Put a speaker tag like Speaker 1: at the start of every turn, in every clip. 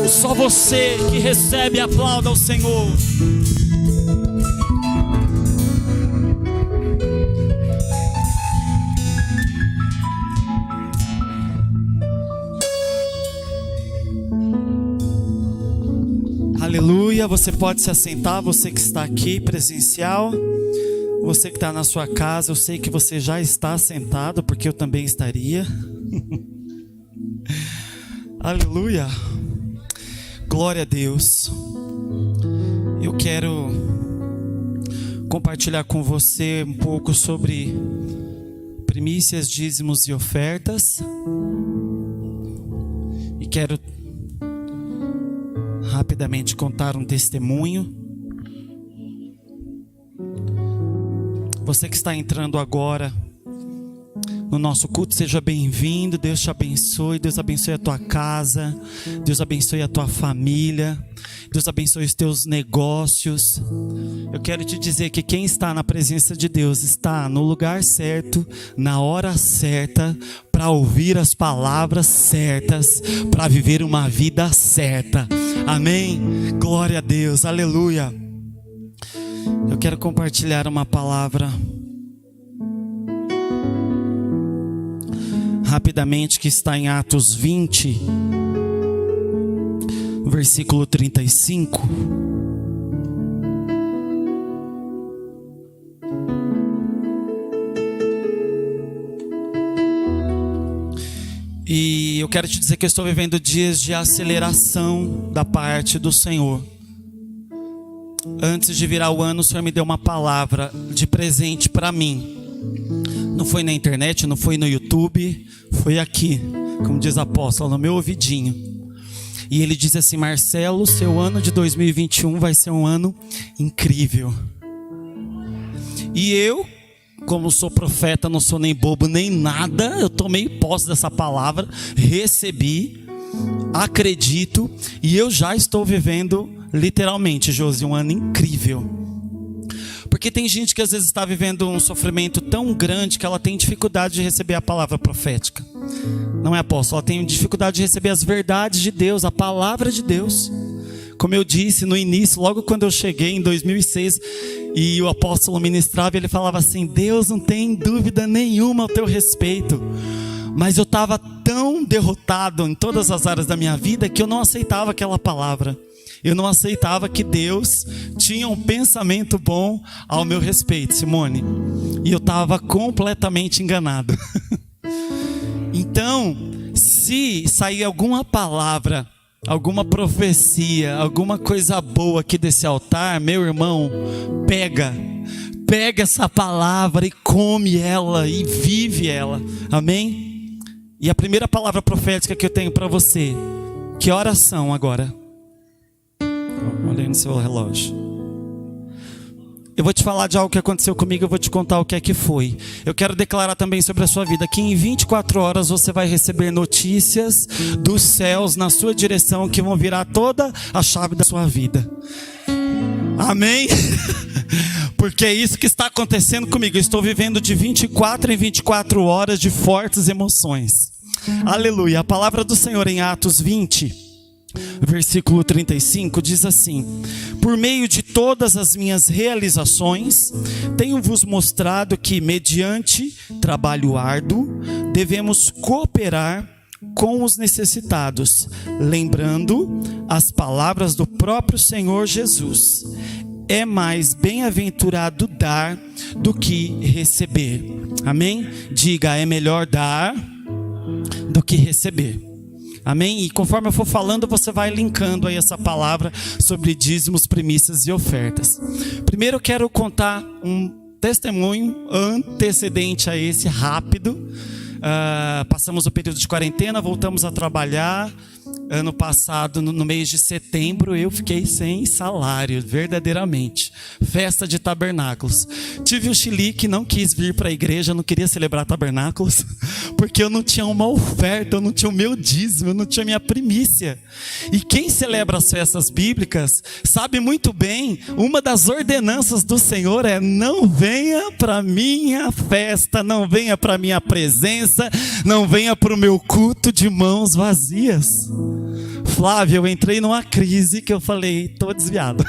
Speaker 1: Só você que recebe, aplauda ao Senhor. Aleluia, você pode se assentar, você que está aqui presencial, você que está na sua casa, eu sei que você já está sentado, porque eu também estaria. Aleluia, glória a Deus. Eu quero compartilhar com você um pouco sobre primícias, dízimos e ofertas, e quero rapidamente contar um testemunho. Você que está entrando agora no nosso culto, seja bem-vindo. Deus te abençoe, Deus abençoe a tua casa, Deus abençoe a tua família, Deus abençoe os teus negócios. Eu quero te dizer que quem está na presença de Deus está no lugar certo, na hora certa, para ouvir as palavras certas, para viver uma vida certa. Amém? Glória a Deus, aleluia. Eu quero compartilhar uma palavra rapidamente que está em Atos 20, versículo 35. E eu quero te dizer que eu estou vivendo dias de aceleração da parte do Senhor. Antes de virar o ano, o Senhor me deu uma palavra de presente para mim. Não foi na internet, não foi no YouTube, foi aqui, como diz o apóstolo, no meu ouvidinho. E ele diz assim: Marcelo, seu ano de 2021 vai ser um ano incrível. E eu, como sou profeta, não sou nem bobo nem nada, eu tomei posse dessa palavra, recebi, acredito, e eu já estou vivendo literalmente, Josi, um ano incrível. Porque tem gente que às vezes está vivendo um sofrimento tão grande que ela tem dificuldade de receber a palavra profética. Não é, apóstolo? Ela tem dificuldade de receber as verdades de Deus, a palavra de Deus. Como eu disse no início, logo quando eu cheguei em 2006 e o apóstolo ministrava, ele falava assim: Deus não tem dúvida nenhuma ao teu respeito. Mas eu estava tão derrotado em todas as áreas da minha vida que eu não aceitava aquela palavra. Eu não aceitava que Deus tinha um pensamento bom ao meu respeito, Simone. E eu estava completamente enganado. Então, se sair alguma palavra, alguma profecia, alguma coisa boa aqui desse altar, meu irmão, pega essa palavra e come ela e vive ela. Amém? E a primeira palavra profética que eu tenho para você, que oração agora? Olha aí no seu relógio. Eu vou te falar de algo que aconteceu comigo, eu vou te contar o que é que foi. Eu quero declarar também sobre a sua vida que em 24 horas você vai receber notícias dos céus na sua direção que vão virar toda a chave da sua vida. Amém? Porque é isso que está acontecendo comigo. Eu estou vivendo de 24 em 24 horas de fortes emoções. Aleluia. A palavra do Senhor em Atos 20, versículo 35 diz assim: por meio de todas as minhas realizações, tenho-vos mostrado que, mediante trabalho árduo, devemos cooperar com os necessitados, lembrando as palavras do próprio Senhor Jesus: é mais bem-aventurado dar do que receber. Amém? Diga: é melhor dar do que receber. Amém? E conforme eu for falando, você vai linkando aí essa palavra sobre dízimos, primícias e ofertas. Primeiro eu quero contar um testemunho antecedente a esse, rápido. Passamos o período de quarentena, voltamos a trabalhar. Ano passado, no mês de setembro, eu fiquei sem salário, verdadeiramente. Festa de tabernáculos. Tive o chilique, não quis vir para a igreja, não queria celebrar tabernáculos, porque eu não tinha uma oferta, eu não tinha o meu dízimo, eu não tinha a minha primícia. E quem celebra as festas bíblicas sabe muito bem, uma das ordenanças do Senhor é: não venha para minha festa, não venha para minha presença, não venha para o meu culto de mãos vazias. Flávia, eu entrei numa crise que eu falei, estou desviado.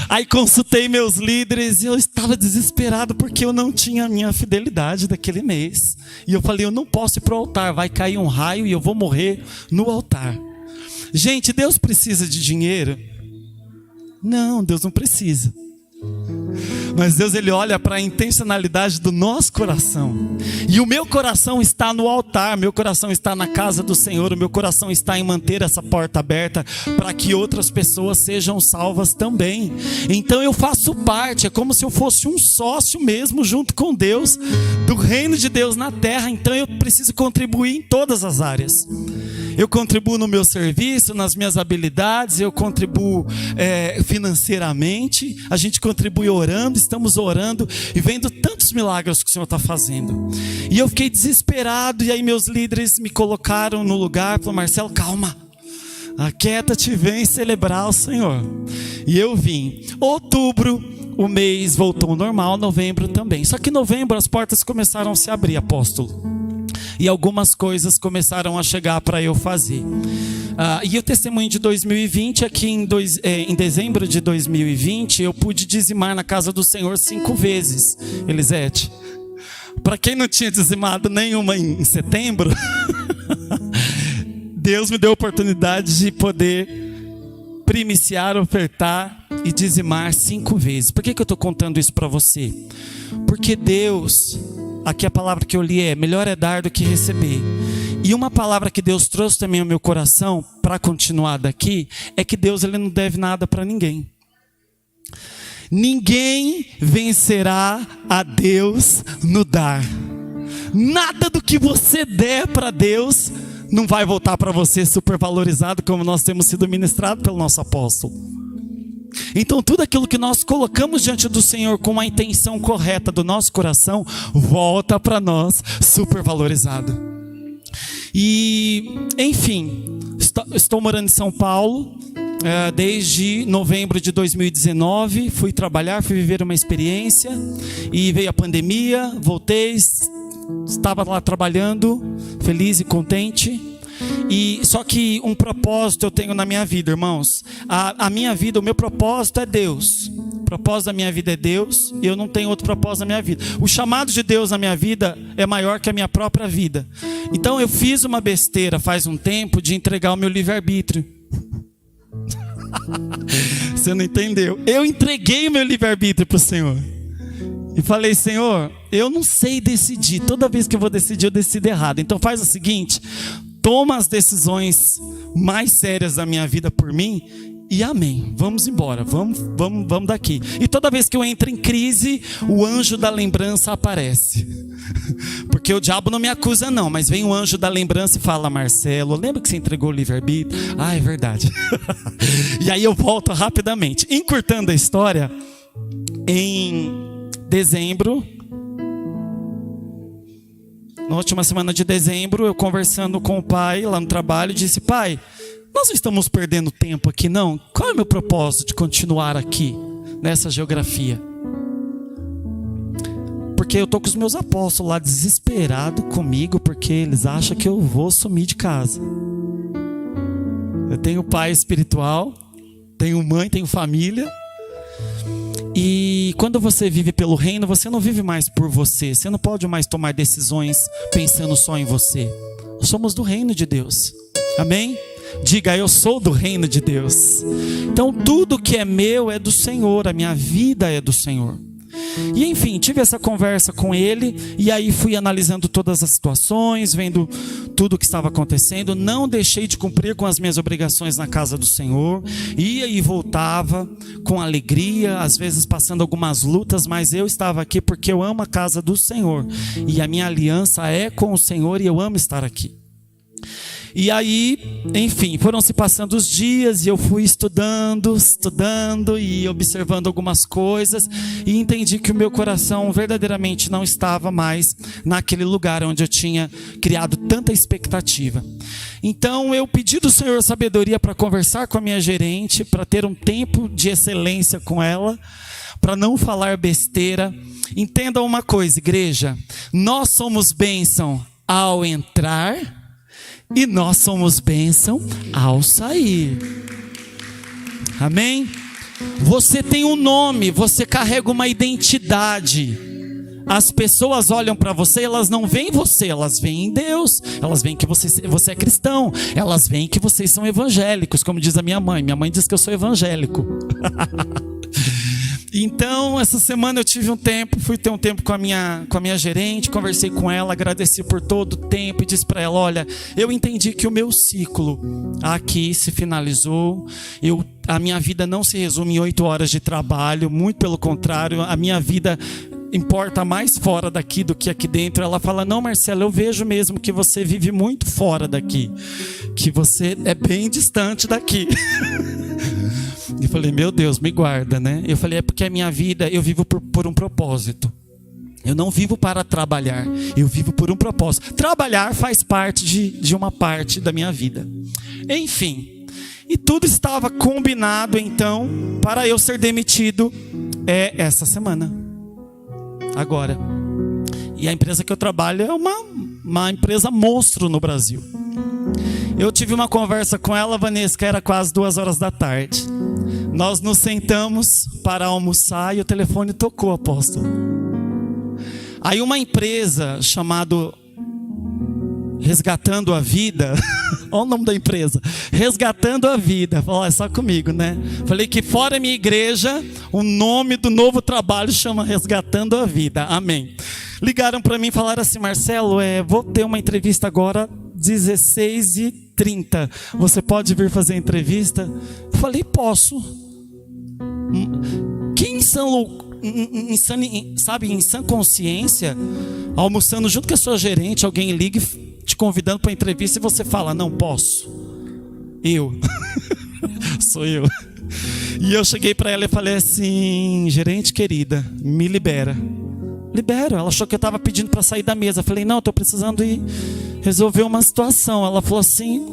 Speaker 1: Aí consultei meus líderes e eu estava desesperado porque eu não tinha a minha fidelidade daquele mês. E eu falei, eu não posso ir para o altar, vai cair um raio e eu vou morrer no altar. Gente, Deus precisa de dinheiro? Não, Deus não precisa. Mas Deus, Ele olha para a intencionalidade do nosso coração. E o meu coração está no altar, meu coração está na casa do Senhor, o meu coração está em manter essa porta aberta para que outras pessoas sejam salvas também. Então eu faço parte, é como se eu fosse um sócio mesmo junto com Deus, do reino de Deus na terra. Então eu preciso contribuir em todas as áreas. Eu contribuo no meu serviço, nas minhas habilidades, eu contribuo financeiramente, a gente contribui orando, estamos orando e vendo tantos milagres que o Senhor está fazendo. E eu fiquei desesperado, e aí meus líderes me colocaram no lugar, falaram, Marcelo, calma, aquieta-te, vem celebrar o Senhor. E eu vim. Outubro, o mês voltou ao normal, novembro também. Só que em novembro as portas começaram a se abrir, apóstolo. E algumas coisas começaram a chegar para eu fazer. E o testemunho de 2020, aqui em dezembro de 2020, eu pude dizimar na casa do Senhor 5 vezes, Elisete. Para quem não tinha dizimado nenhuma em setembro, Deus me deu a oportunidade de poder primiciar, ofertar e dizimar 5 vezes. Por que eu estou contando isso para você? Porque Deus... Aqui a palavra que eu li é, melhor é dar do que receber. E uma palavra que Deus trouxe também ao meu coração, para continuar daqui, é que Deus, Ele não deve nada para ninguém. Ninguém vencerá a Deus no dar. Nada do que você der para Deus não vai voltar para você supervalorizado, como nós temos sido ministrados pelo nosso apóstolo. Então tudo aquilo que nós colocamos diante do Senhor com a intenção correta do nosso coração, volta para nós supervalorizado. E enfim, estou morando em São Paulo desde novembro de 2019, fui trabalhar, fui viver uma experiência, e veio a pandemia, voltei, estava lá trabalhando, feliz e contente. E só que um propósito eu tenho na minha vida, irmãos. A minha vida, o meu propósito é Deus. O propósito da minha vida é Deus, e eu não tenho outro propósito na minha vida. O chamado de Deus na minha vida é maior que a minha própria vida. Então eu fiz uma besteira faz um tempo de entregar o meu livre-arbítrio. Você não entendeu? Eu entreguei o meu livre-arbítrio para o Senhor. E falei, Senhor, eu não sei decidir. Toda vez que eu vou decidir, eu decido errado. Então faz o seguinte... Toma as decisões mais sérias da minha vida por mim e amém. Vamos embora, vamos daqui. E toda vez que eu entro em crise, o anjo da lembrança aparece. Porque o diabo não me acusa não, mas vem o anjo da lembrança e fala, Marcelo, lembra que você entregou o livre-arbítrio? Ah, é verdade. E aí eu volto rapidamente. Encurtando a história, em dezembro... Na última semana de dezembro, eu conversando com o pai lá no trabalho, disse, pai, nós não estamos perdendo tempo aqui não? Qual é o meu propósito de continuar aqui, nessa geografia? Porque eu estou com os meus apóstolos lá desesperados comigo, porque eles acham que eu vou sumir de casa. Eu tenho pai espiritual, tenho mãe, tenho família. E quando você vive pelo reino, você não vive mais por você. Você não pode mais tomar decisões pensando só em você. Nós somos do reino de Deus. Amém? Diga, eu sou do reino de Deus. Então tudo que é meu é do Senhor. A minha vida é do Senhor. E enfim, tive essa conversa com ele. E aí fui analisando todas as situações, vendo tudo o que estava acontecendo. Não deixei de cumprir com as minhas obrigações na casa do Senhor. Ia e voltava com alegria, às vezes passando algumas lutas, mas eu estava aqui porque eu amo a casa do Senhor. E a minha aliança é com o Senhor e eu amo estar aqui. E aí, enfim, foram se passando os dias e eu fui estudando e observando algumas coisas e entendi que o meu coração verdadeiramente não estava mais naquele lugar onde eu tinha criado tanta expectativa. Então eu pedi do Senhor sabedoria para conversar com a minha gerente, para ter um tempo de excelência com ela, para não falar besteira. Entendam uma coisa, igreja, nós somos bênção ao entrar e nós somos bênção ao sair. Amém? Você tem um nome, você carrega uma identidade. As pessoas olham para você, elas não veem você, elas veem em Deus. Elas veem que você é cristão. Elas veem que vocês são evangélicos, como diz a minha mãe. Minha mãe diz que eu sou evangélico. Então, essa semana eu tive fui ter um tempo com a minha gerente, conversei com ela, agradeci por todo o tempo e disse para ela: olha, eu entendi que o meu ciclo aqui se finalizou. A minha vida não se resume em 8 horas de trabalho, muito pelo contrário, a minha vida importa mais fora daqui do que aqui dentro. Ela fala: não, Marcelo, eu vejo mesmo que você vive muito fora daqui, que você é bem distante daqui. Eu falei: meu Deus, me guarda, né? Eu falei: é porque a minha vida, eu vivo por um propósito. Eu não vivo para trabalhar, eu vivo por um propósito. Trabalhar faz parte de uma parte da minha vida. Enfim, e tudo estava combinado então para eu ser demitido essa semana. Agora. E a empresa que eu trabalho é uma empresa monstro no Brasil. Eu tive uma conversa com ela, Vanessa, que era quase 2 horas da tarde. Nós nos sentamos para almoçar e o telefone tocou, apóstolo. Aí uma empresa chamada Resgatando a Vida, olha o nome da empresa, Resgatando a Vida. Falou: é só comigo, né? Falei que fora a minha igreja, o nome do novo trabalho chama Resgatando a Vida. Amém. Ligaram para mim e falaram assim: Marcelo, vou ter uma entrevista agora 16h30. Você pode vir fazer a entrevista? Falei: posso. Quem em sã consciência, almoçando junto com a sua gerente, alguém liga te convidando para entrevista e você fala: não posso? Eu. Sou eu. E eu cheguei para ela e falei assim: gerente querida, me libera. Libero. Ela achou que eu estava pedindo para sair da mesa. Eu falei: não, estou precisando ir resolver uma situação. Ela falou assim: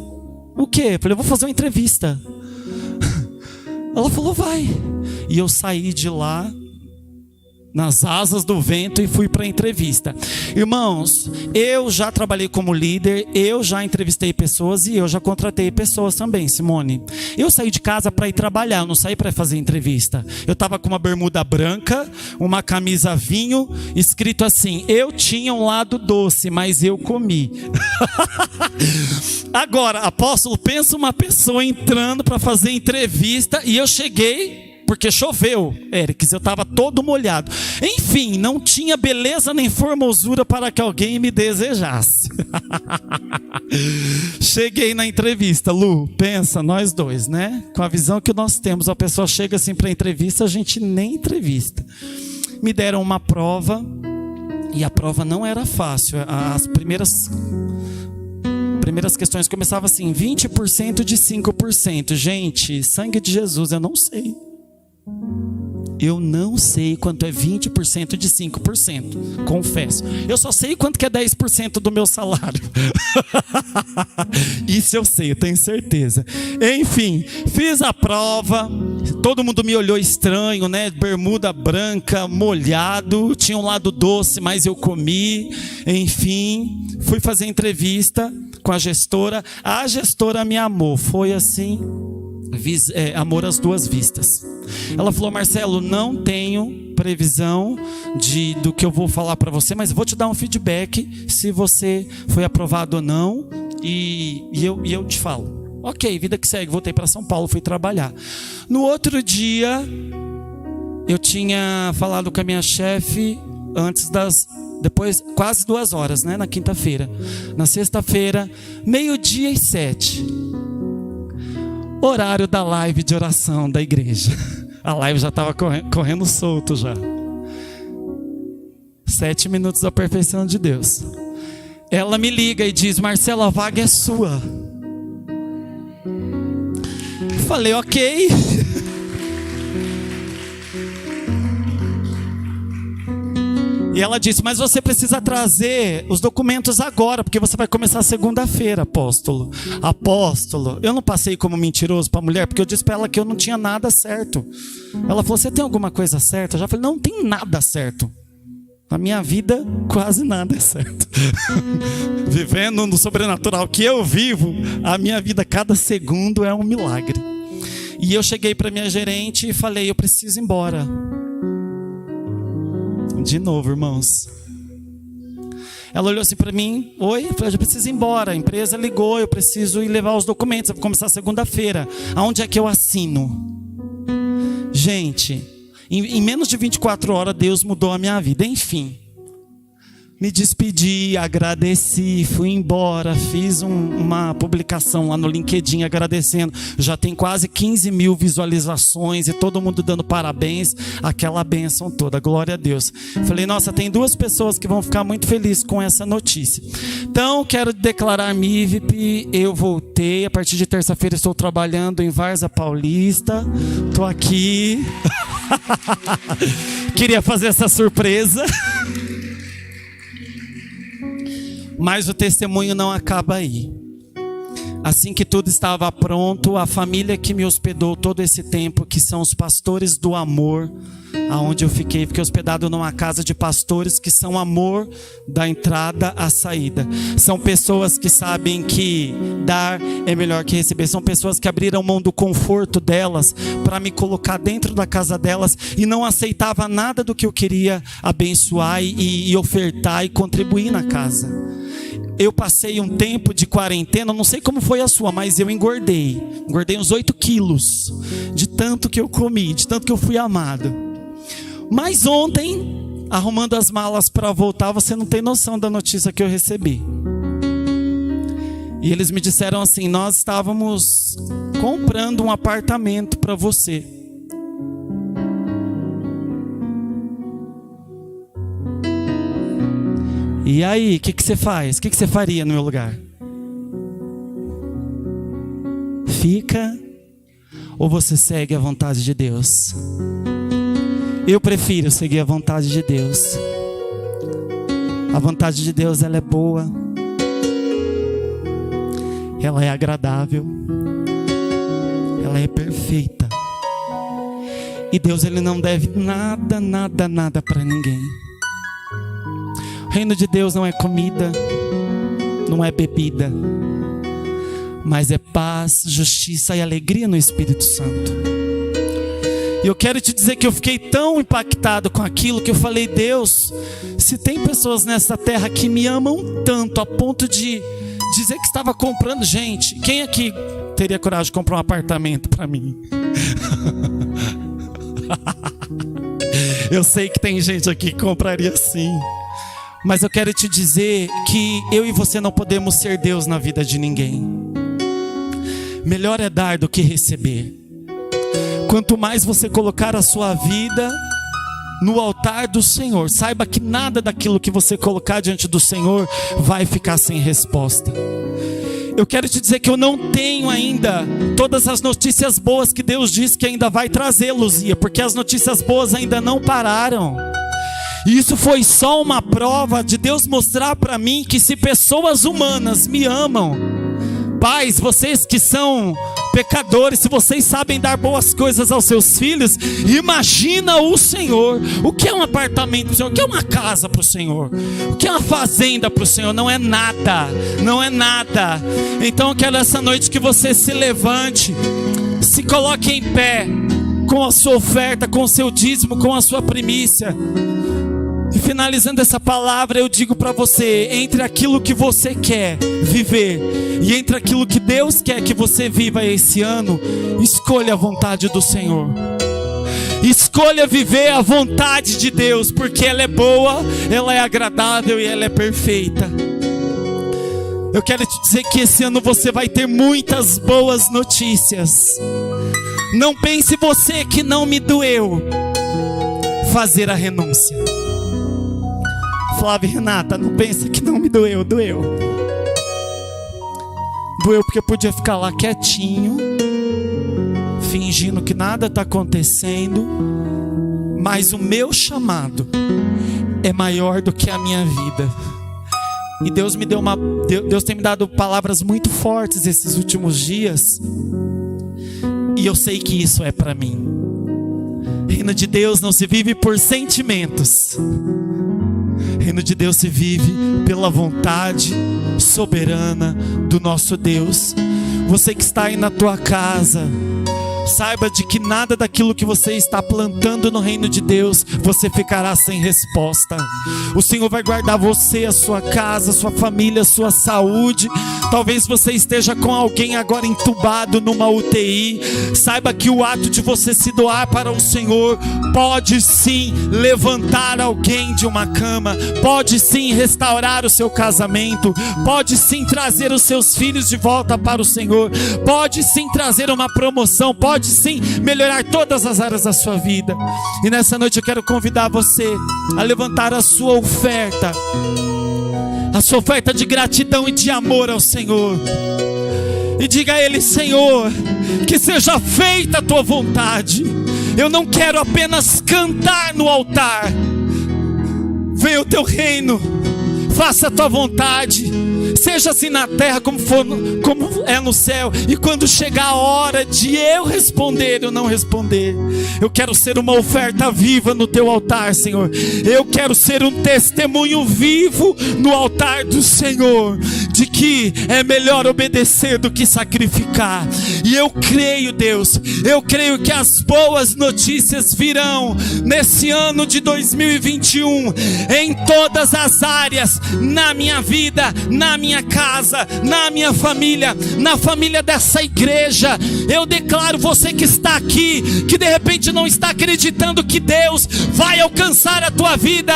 Speaker 1: o quê? Eu falei: eu vou fazer uma entrevista. Ela falou: vai. E eu saí de lá nas asas do vento e fui para a entrevista. Irmãos, eu já trabalhei como líder, eu já entrevistei pessoas e eu já contratei pessoas também, Simone. Eu saí de casa para ir trabalhar, eu não saí para fazer entrevista. Eu estava com uma bermuda branca, uma camisa vinho, escrito assim: eu tinha um lado doce, mas eu comi. Agora, apóstolo, pensa uma pessoa entrando para fazer entrevista e eu cheguei porque choveu, Erics, eu estava todo molhado. Enfim, não tinha beleza nem formosura para que alguém me desejasse. Cheguei na entrevista, Lu, pensa, nós dois, né? Com a visão que nós temos, a pessoa chega assim para a entrevista, a gente nem entrevista. Me deram uma prova, e a prova não era fácil. As primeiras questões começavam assim: 20% de 5%. Gente, sangue de Jesus, eu não sei. Eu não sei quanto é 20% de 5%, confesso. Eu só sei quanto que é 10% do meu salário. Isso eu sei, eu tenho certeza. Enfim, fiz a prova. Todo mundo me olhou estranho, né? Bermuda branca, molhado. Tinha um lado doce, mas eu comi. Enfim, fui fazer entrevista com a gestora. A gestora me amou. Foi assim... amor às duas vistas. Ela falou: Marcelo, não tenho previsão do que eu vou falar para você, mas vou te dar um feedback se você foi aprovado ou não, e eu te falo. Ok, vida que segue. Voltei para São Paulo, fui trabalhar. No outro dia, eu tinha falado com a minha chefe depois quase 2 horas, né, na quinta-feira. Na sexta-feira, 12:07, horário da live de oração da igreja. A live já estava correndo solto já. 7 minutos da perfeição de Deus. Ela me liga e diz: Marcelo, a vaga é sua. Falei: ok. E ela disse: mas você precisa trazer os documentos agora, porque você vai começar segunda-feira, apóstolo. Apóstolo, eu não passei como mentiroso para a mulher, porque eu disse para ela que eu não tinha nada certo. Ela falou: você tem alguma coisa certa? Eu já falei: não tem nada certo. Na minha vida, quase nada é certo. Vivendo no sobrenatural que eu vivo, a minha vida, cada segundo é um milagre. E eu cheguei para minha gerente e falei: eu preciso ir embora. De novo, irmãos. Ela olhou assim para mim: oi? Eu falei: eu preciso ir embora. A empresa ligou, eu preciso ir levar os documentos. Eu vou começar segunda-feira. Aonde é que eu assino? Gente, em menos de 24 horas Deus mudou a minha vida. Enfim, me despedi, agradeci, fui embora, fiz uma publicação lá no LinkedIn agradecendo. Já tem quase 15 mil visualizações e todo mundo dando parabéns, aquela bênção toda, glória a Deus. Falei: nossa, tem 2 pessoas que vão ficar muito felizes com essa notícia. Então, quero declarar MIVIP, eu voltei, a partir de terça-feira estou trabalhando em Várzea Paulista, estou aqui. Queria fazer essa surpresa. Mas o testemunho não acaba aí. Assim que tudo estava pronto, a família que me hospedou todo esse tempo, que são os pastores do amor, aonde eu fiquei hospedado numa casa de pastores que são amor da entrada à saída. São pessoas que sabem que dar é melhor que receber. São pessoas que abriram mão do conforto delas para me colocar dentro da casa delas e não aceitava nada do que eu queria abençoar e ofertar e contribuir na casa. Eu passei um tempo de quarentena, não sei como foi a sua, mas eu engordei uns 8 quilos, de tanto que eu comi, de tanto que eu fui amado. Mas ontem, arrumando as malas para voltar, você não tem noção da notícia que eu recebi. E eles me disseram assim: nós estávamos comprando um apartamento para você. E aí, o que você faz? O que você faria no meu lugar? Fica ou você segue a vontade de Deus? Eu prefiro seguir a vontade de Deus. A vontade de Deus, ela é boa. Ela é agradável. Ela é perfeita. E Deus, ele não deve nada para ninguém. O reino de Deus não é comida, não é bebida, mas é paz, justiça e alegria no Espírito Santo. E eu quero te dizer que eu fiquei tão impactado com aquilo que eu falei: Deus, se tem pessoas nessa terra que me amam tanto a ponto de dizer que estava comprando, gente, quem aqui teria coragem de comprar um apartamento para mim? Eu sei que tem gente aqui que compraria sim. Mas eu quero te dizer que eu e você não podemos ser Deus na vida de ninguém. Melhor é dar do que receber. Quanto mais você colocar a sua vida no altar do Senhor, saiba que nada daquilo que você colocar diante do Senhor vai ficar sem resposta. Eu quero te dizer que eu não tenho ainda todas as notícias boas que Deus diz que ainda vai trazer, Luzia, porque as notícias boas ainda não pararam. E isso foi só uma prova de Deus mostrar para mim que se pessoas humanas me amam, pais, vocês que são pecadores, se vocês sabem dar boas coisas aos seus filhos, imagina o Senhor. O que é um apartamento para o Senhor? O que é uma casa para o Senhor? O que é uma fazenda para o Senhor? Não é nada, não é nada. Então eu quero essa noite que você se levante, se coloque em pé, com a sua oferta, com o seu dízimo, com a sua primícia. E finalizando essa palavra, eu digo para você: entre aquilo que você quer viver e entre aquilo que Deus quer que você viva esse ano, escolha a vontade do Senhor. Escolha viver a vontade de Deus, porque ela é boa, ela é agradável e ela é perfeita. Eu quero te dizer que esse ano você vai ter muitas boas notícias. Não pense você que não me doeu fazer a renúncia. Flávia e Renata, não pensa que não me doeu, doeu. Doeu porque eu podia ficar lá quietinho, fingindo que nada está acontecendo, mas o meu chamado é maior do que a minha vida. E Deus tem me dado palavras muito fortes esses últimos dias, e eu sei que isso é para mim. Reino de Deus não se vive por sentimentos, reino de Deus se vive pela vontade soberana do nosso Deus. Você que está aí na tua casa, saiba de que nada daquilo que você está plantando no reino de Deus, você ficará sem resposta. O Senhor vai guardar você, a sua casa, a sua família, a sua saúde. Talvez você esteja com alguém agora entubado numa UTI. Saiba que o ato de você se doar para o Senhor pode sim levantar alguém de uma cama, pode sim restaurar o seu casamento, pode sim trazer os seus filhos de volta para o Senhor, pode sim trazer uma promoção, pode sim melhorar todas as áreas da sua vida. E nessa noite eu quero convidar você a levantar a sua oferta de gratidão e de amor ao Senhor, e diga a Ele: Senhor, que seja feita a tua vontade. Eu não quero apenas cantar no altar. Venha o teu reino, faça a tua vontade, seja assim na terra como é no céu. E quando chegar a hora de eu responder, eu não responder, eu quero ser uma oferta viva no teu altar, Senhor. Eu quero ser um testemunho vivo no altar do Senhor, de que é melhor obedecer do que sacrificar. E eu creio, Deus, eu creio que as boas notícias virão nesse ano de 2021, em todas as áreas, na minha vida, na minha casa, na minha família, na família dessa igreja. Eu declaro, você que está aqui, que de repente não está acreditando que Deus vai alcançar a tua vida,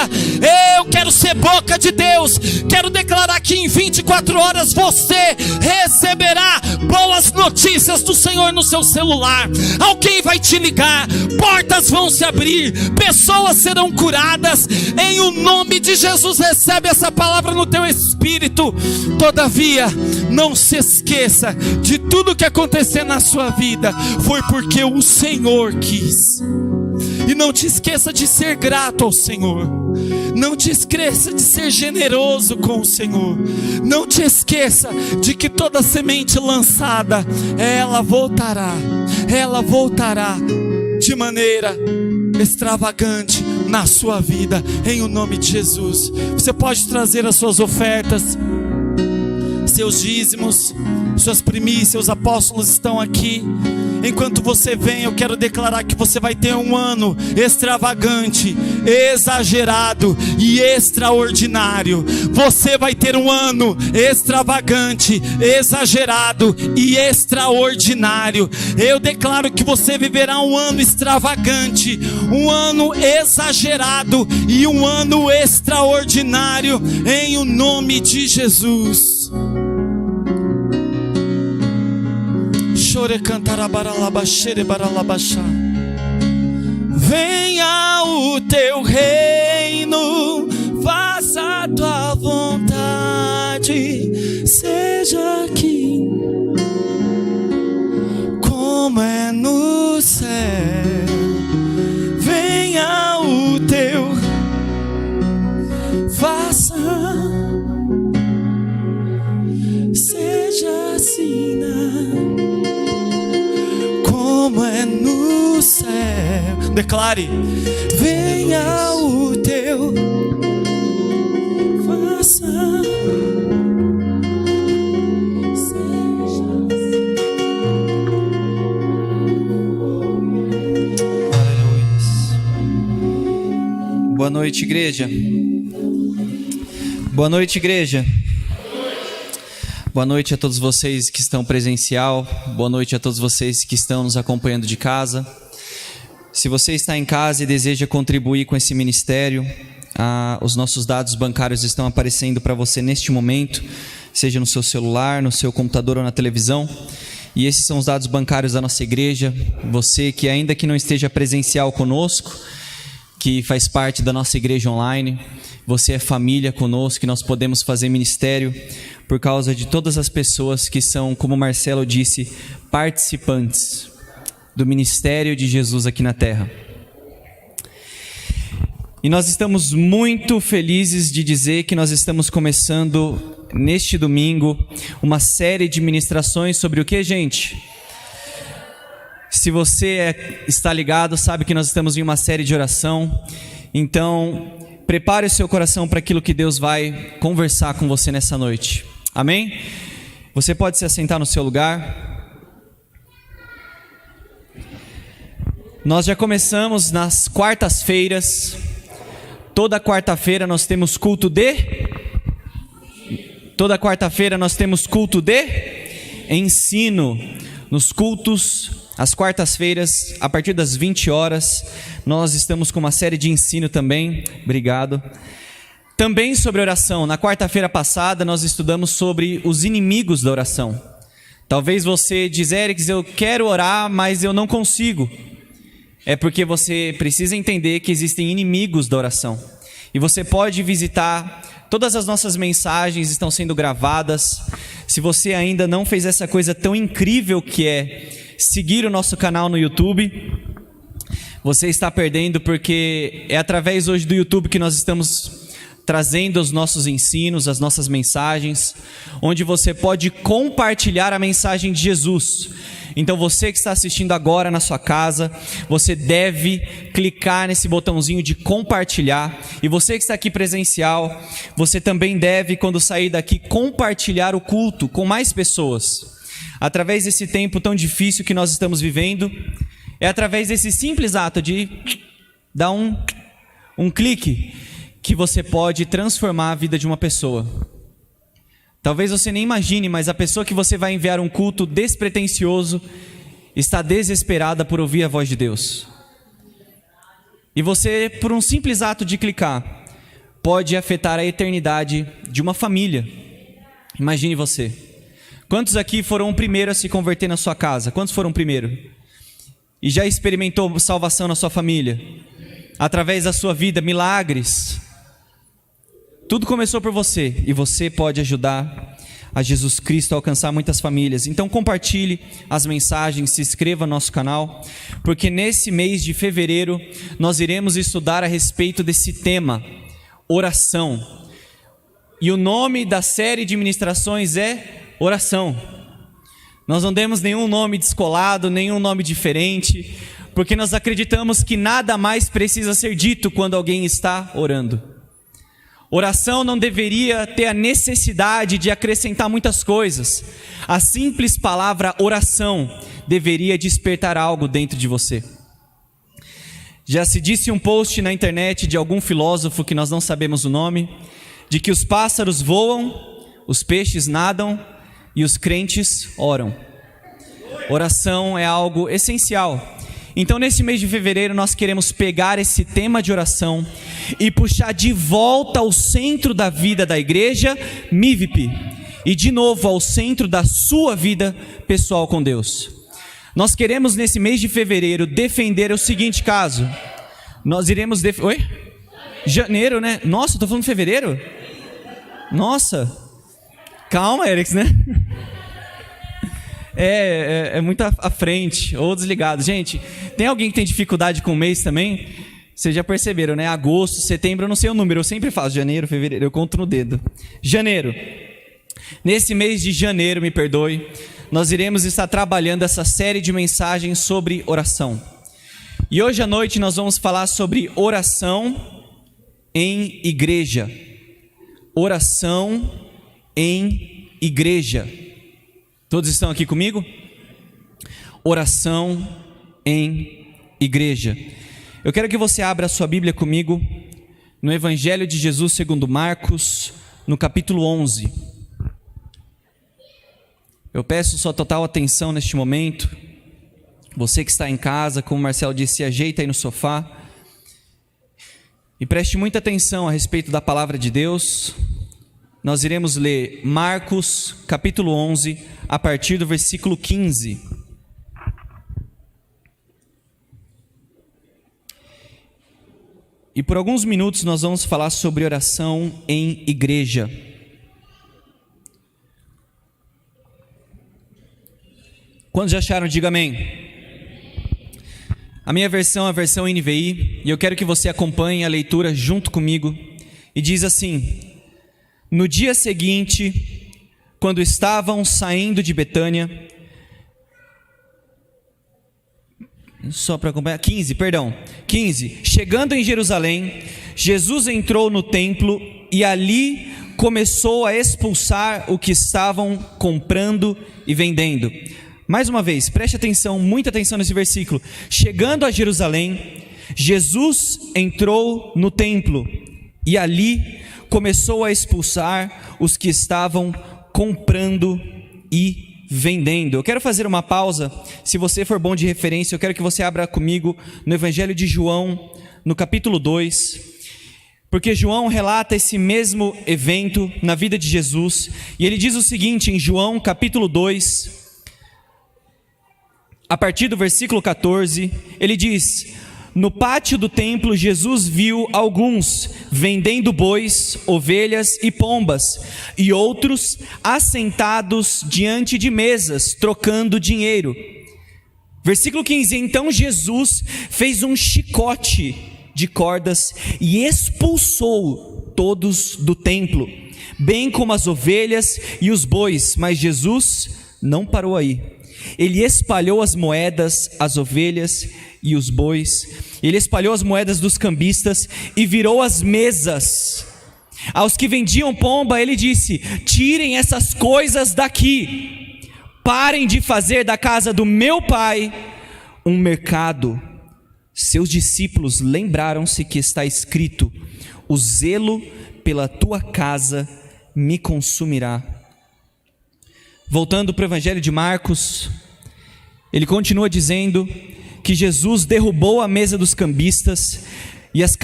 Speaker 1: eu quero ser boca de Deus. Quero declarar que em 24 horas você receberá boas notícias do Senhor no seu celular. Alguém vai te ligar, portas vão se abrir, pessoas serão curadas. Em o nome de Jesus, recebe essa palavra no teu espírito. Todavia, não se esqueça de tudo que acontecer na sua vida foi porque o Senhor quis. E não te esqueça de ser grato ao Senhor. Não te esqueça de ser generoso com o Senhor. Não te esqueça de que toda semente lançada, ela voltará de maneira extravagante na sua vida, em o nome de Jesus. Você pode trazer as suas ofertas, seus dízimos, suas primícias. Os apóstolos estão aqui. Enquanto você vem, eu quero declarar que você vai ter um ano extravagante, exagerado e extraordinário. Você vai ter um ano extravagante, exagerado e extraordinário. Eu declaro que você viverá um ano extravagante, um ano exagerado e um ano extraordinário, em o nome de Jesus. Venha o teu reino, faça a tua vontade, seja aqui como é no céu. Venha o teu, faça, seja assim como é no céu. Declare: venha o teu, faça, seja assim.
Speaker 2: Boa noite, igreja. Boa noite, igreja. Boa noite a todos vocês que estão presencial. Boa noite a todos vocês que estão nos acompanhando de casa. Se você está em casa e deseja contribuir com esse ministério, os nossos dados bancários estão aparecendo para você neste momento, seja no seu celular, no seu computador ou na televisão. E esses são os dados bancários da nossa igreja. Você que ainda que não esteja presencial conosco, que faz parte da nossa igreja online, você é família conosco, que nós podemos fazer ministério por causa de todas as pessoas que são, como o Marcelo disse, participantes do ministério de Jesus aqui na terra. E nós estamos muito felizes de dizer que nós estamos começando neste domingo uma série de ministrações sobre o que, gente? Se você está ligado, sabe que nós estamos em uma série de oração. Então, prepare o seu coração para aquilo que Deus vai conversar com você nessa noite. Amém? Você pode se assentar no seu lugar. Nós já começamos nas quartas-feiras. Toda quarta-feira nós temos culto de ensino. Nos cultos, às quartas-feiras, a partir das 20 horas, nós estamos com uma série de ensino também. Obrigado. Também sobre oração. Na quarta-feira passada nós estudamos sobre os inimigos da oração. Talvez você diz, Eric, eu quero orar, mas eu não consigo. É porque você precisa entender que existem inimigos da oração. E você pode visitar, todas as nossas mensagens estão sendo gravadas. Se você ainda não fez essa coisa tão incrível que é seguir o nosso canal no YouTube, você está perdendo, porque é através hoje do YouTube que nós estamos trazendo os nossos ensinos, as nossas mensagens, onde você pode compartilhar a mensagem de Jesus. Então você que está assistindo agora na sua casa, você deve clicar nesse botãozinho de compartilhar. E você que está aqui presencial, você também deve, quando sair daqui, compartilhar o culto com mais pessoas. Através desse tempo tão difícil que nós estamos vivendo, é através desse simples ato de dar um clique que você pode transformar a vida de uma pessoa. Talvez você nem imagine, mas a pessoa que você vai enviar um culto despretensioso está desesperada por ouvir a voz de Deus. E você, por um simples ato de clicar, pode afetar a eternidade de uma família. Imagine você. Quantos aqui foram o primeiro a se converter na sua casa? Quantos foram o primeiro? E já experimentou salvação na sua família? Através da sua vida, milagres. Tudo começou por você, e você pode ajudar a Jesus Cristo a alcançar muitas famílias. Então compartilhe as mensagens, se inscreva no nosso canal, porque nesse mês de fevereiro nós iremos estudar a respeito desse tema, oração. E o nome da série de ministrações é oração. Nós não demos nenhum nome descolado, nenhum nome diferente, porque nós acreditamos que nada mais precisa ser dito quando alguém está orando. Oração não deveria ter a necessidade de acrescentar muitas coisas. A simples palavra oração deveria despertar algo dentro de você. Já se disse um post na internet de algum filósofo, que nós não sabemos o nome, de que os pássaros voam, os peixes nadam e os crentes oram. Oração é algo essencial. Então nesse mês de fevereiro nós queremos pegar esse tema de oração e puxar de volta ao centro da vida da igreja, MIVP, e de novo ao centro da sua vida pessoal com Deus. Nós queremos nesse mês de fevereiro defender o seguinte caso. Nós iremos Oi? Janeiro, né? Nossa, eu tô falando fevereiro? Nossa. Calma, Eric, né? É muito à frente, ou desligado. Gente, tem alguém que tem dificuldade com o mês também? Vocês já perceberam, né? Agosto, setembro, eu não sei o número, eu sempre faço janeiro, fevereiro, eu conto no dedo. Janeiro. Nesse mês de janeiro, me perdoe, nós iremos estar trabalhando essa série de mensagens sobre oração. E hoje à noite nós vamos falar sobre oração em igreja. Oração em igreja. Todos estão aqui comigo? Oração em igreja. Eu quero que você abra a sua Bíblia comigo no Evangelho de Jesus segundo Marcos, no capítulo 11. Eu peço sua total atenção neste momento. Você que está em casa, como o Marcelo disse, se ajeita aí no sofá. E preste muita atenção a respeito da palavra de Deus. Nós iremos ler Marcos, capítulo 11, a partir do versículo 15. E por alguns minutos nós vamos falar sobre oração em igreja. Quantos já acharam? Diga amém. A minha versão é a versão NVI, e eu quero que você acompanhe a leitura junto comigo. E diz assim: no dia seguinte, quando estavam saindo de Betânia, só para acompanhar, 15, chegando em Jerusalém, Jesus entrou no templo e ali começou a expulsar o que estavam comprando e vendendo. Mais uma vez, preste atenção, muita atenção nesse versículo. Chegando a Jerusalém, Jesus entrou no templo e ali começou a expulsar os que estavam comprando e vendendo. Eu quero fazer uma pausa. Se você for bom de referência, eu quero que você abra comigo no Evangelho de João, no capítulo 2, porque João relata esse mesmo evento na vida de Jesus, e ele diz o seguinte em João capítulo 2, a partir do versículo 14, ele diz: no pátio do templo, Jesus viu alguns vendendo bois, ovelhas e pombas, e outros assentados diante de mesas, trocando dinheiro. Versículo 15, então Jesus fez um chicote de cordas e expulsou todos do templo, bem como as ovelhas e os bois, mas Jesus não parou aí. Ele espalhou as moedas, as ovelhas e os bois. Ele espalhou as moedas dos cambistas e virou as mesas. Aos que vendiam pomba, ele disse: tirem essas coisas daqui. Parem de fazer da casa do meu pai um mercado. Seus discípulos lembraram-se que está escrito: o zelo pela tua casa me consumirá. Voltando para o Evangelho de Marcos, ele continua dizendo que Jesus derrubou a mesa dos cambistas e as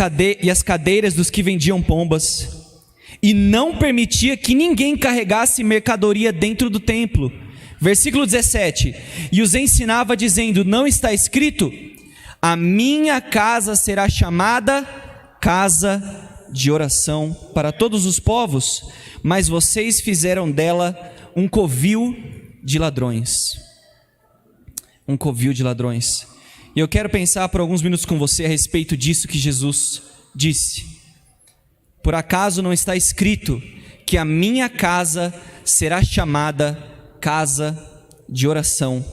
Speaker 2: cadeiras dos que vendiam pombas, e não permitia que ninguém carregasse mercadoria dentro do templo. Versículo 17, e os ensinava dizendo: não está escrito, a minha casa será chamada casa de oração para todos os povos, mas vocês fizeram dela um covil de ladrões. Um covil de ladrões. E eu quero pensar por alguns minutos com você a respeito disso que Jesus disse. Por acaso não está escrito que a minha casa será chamada casa de oração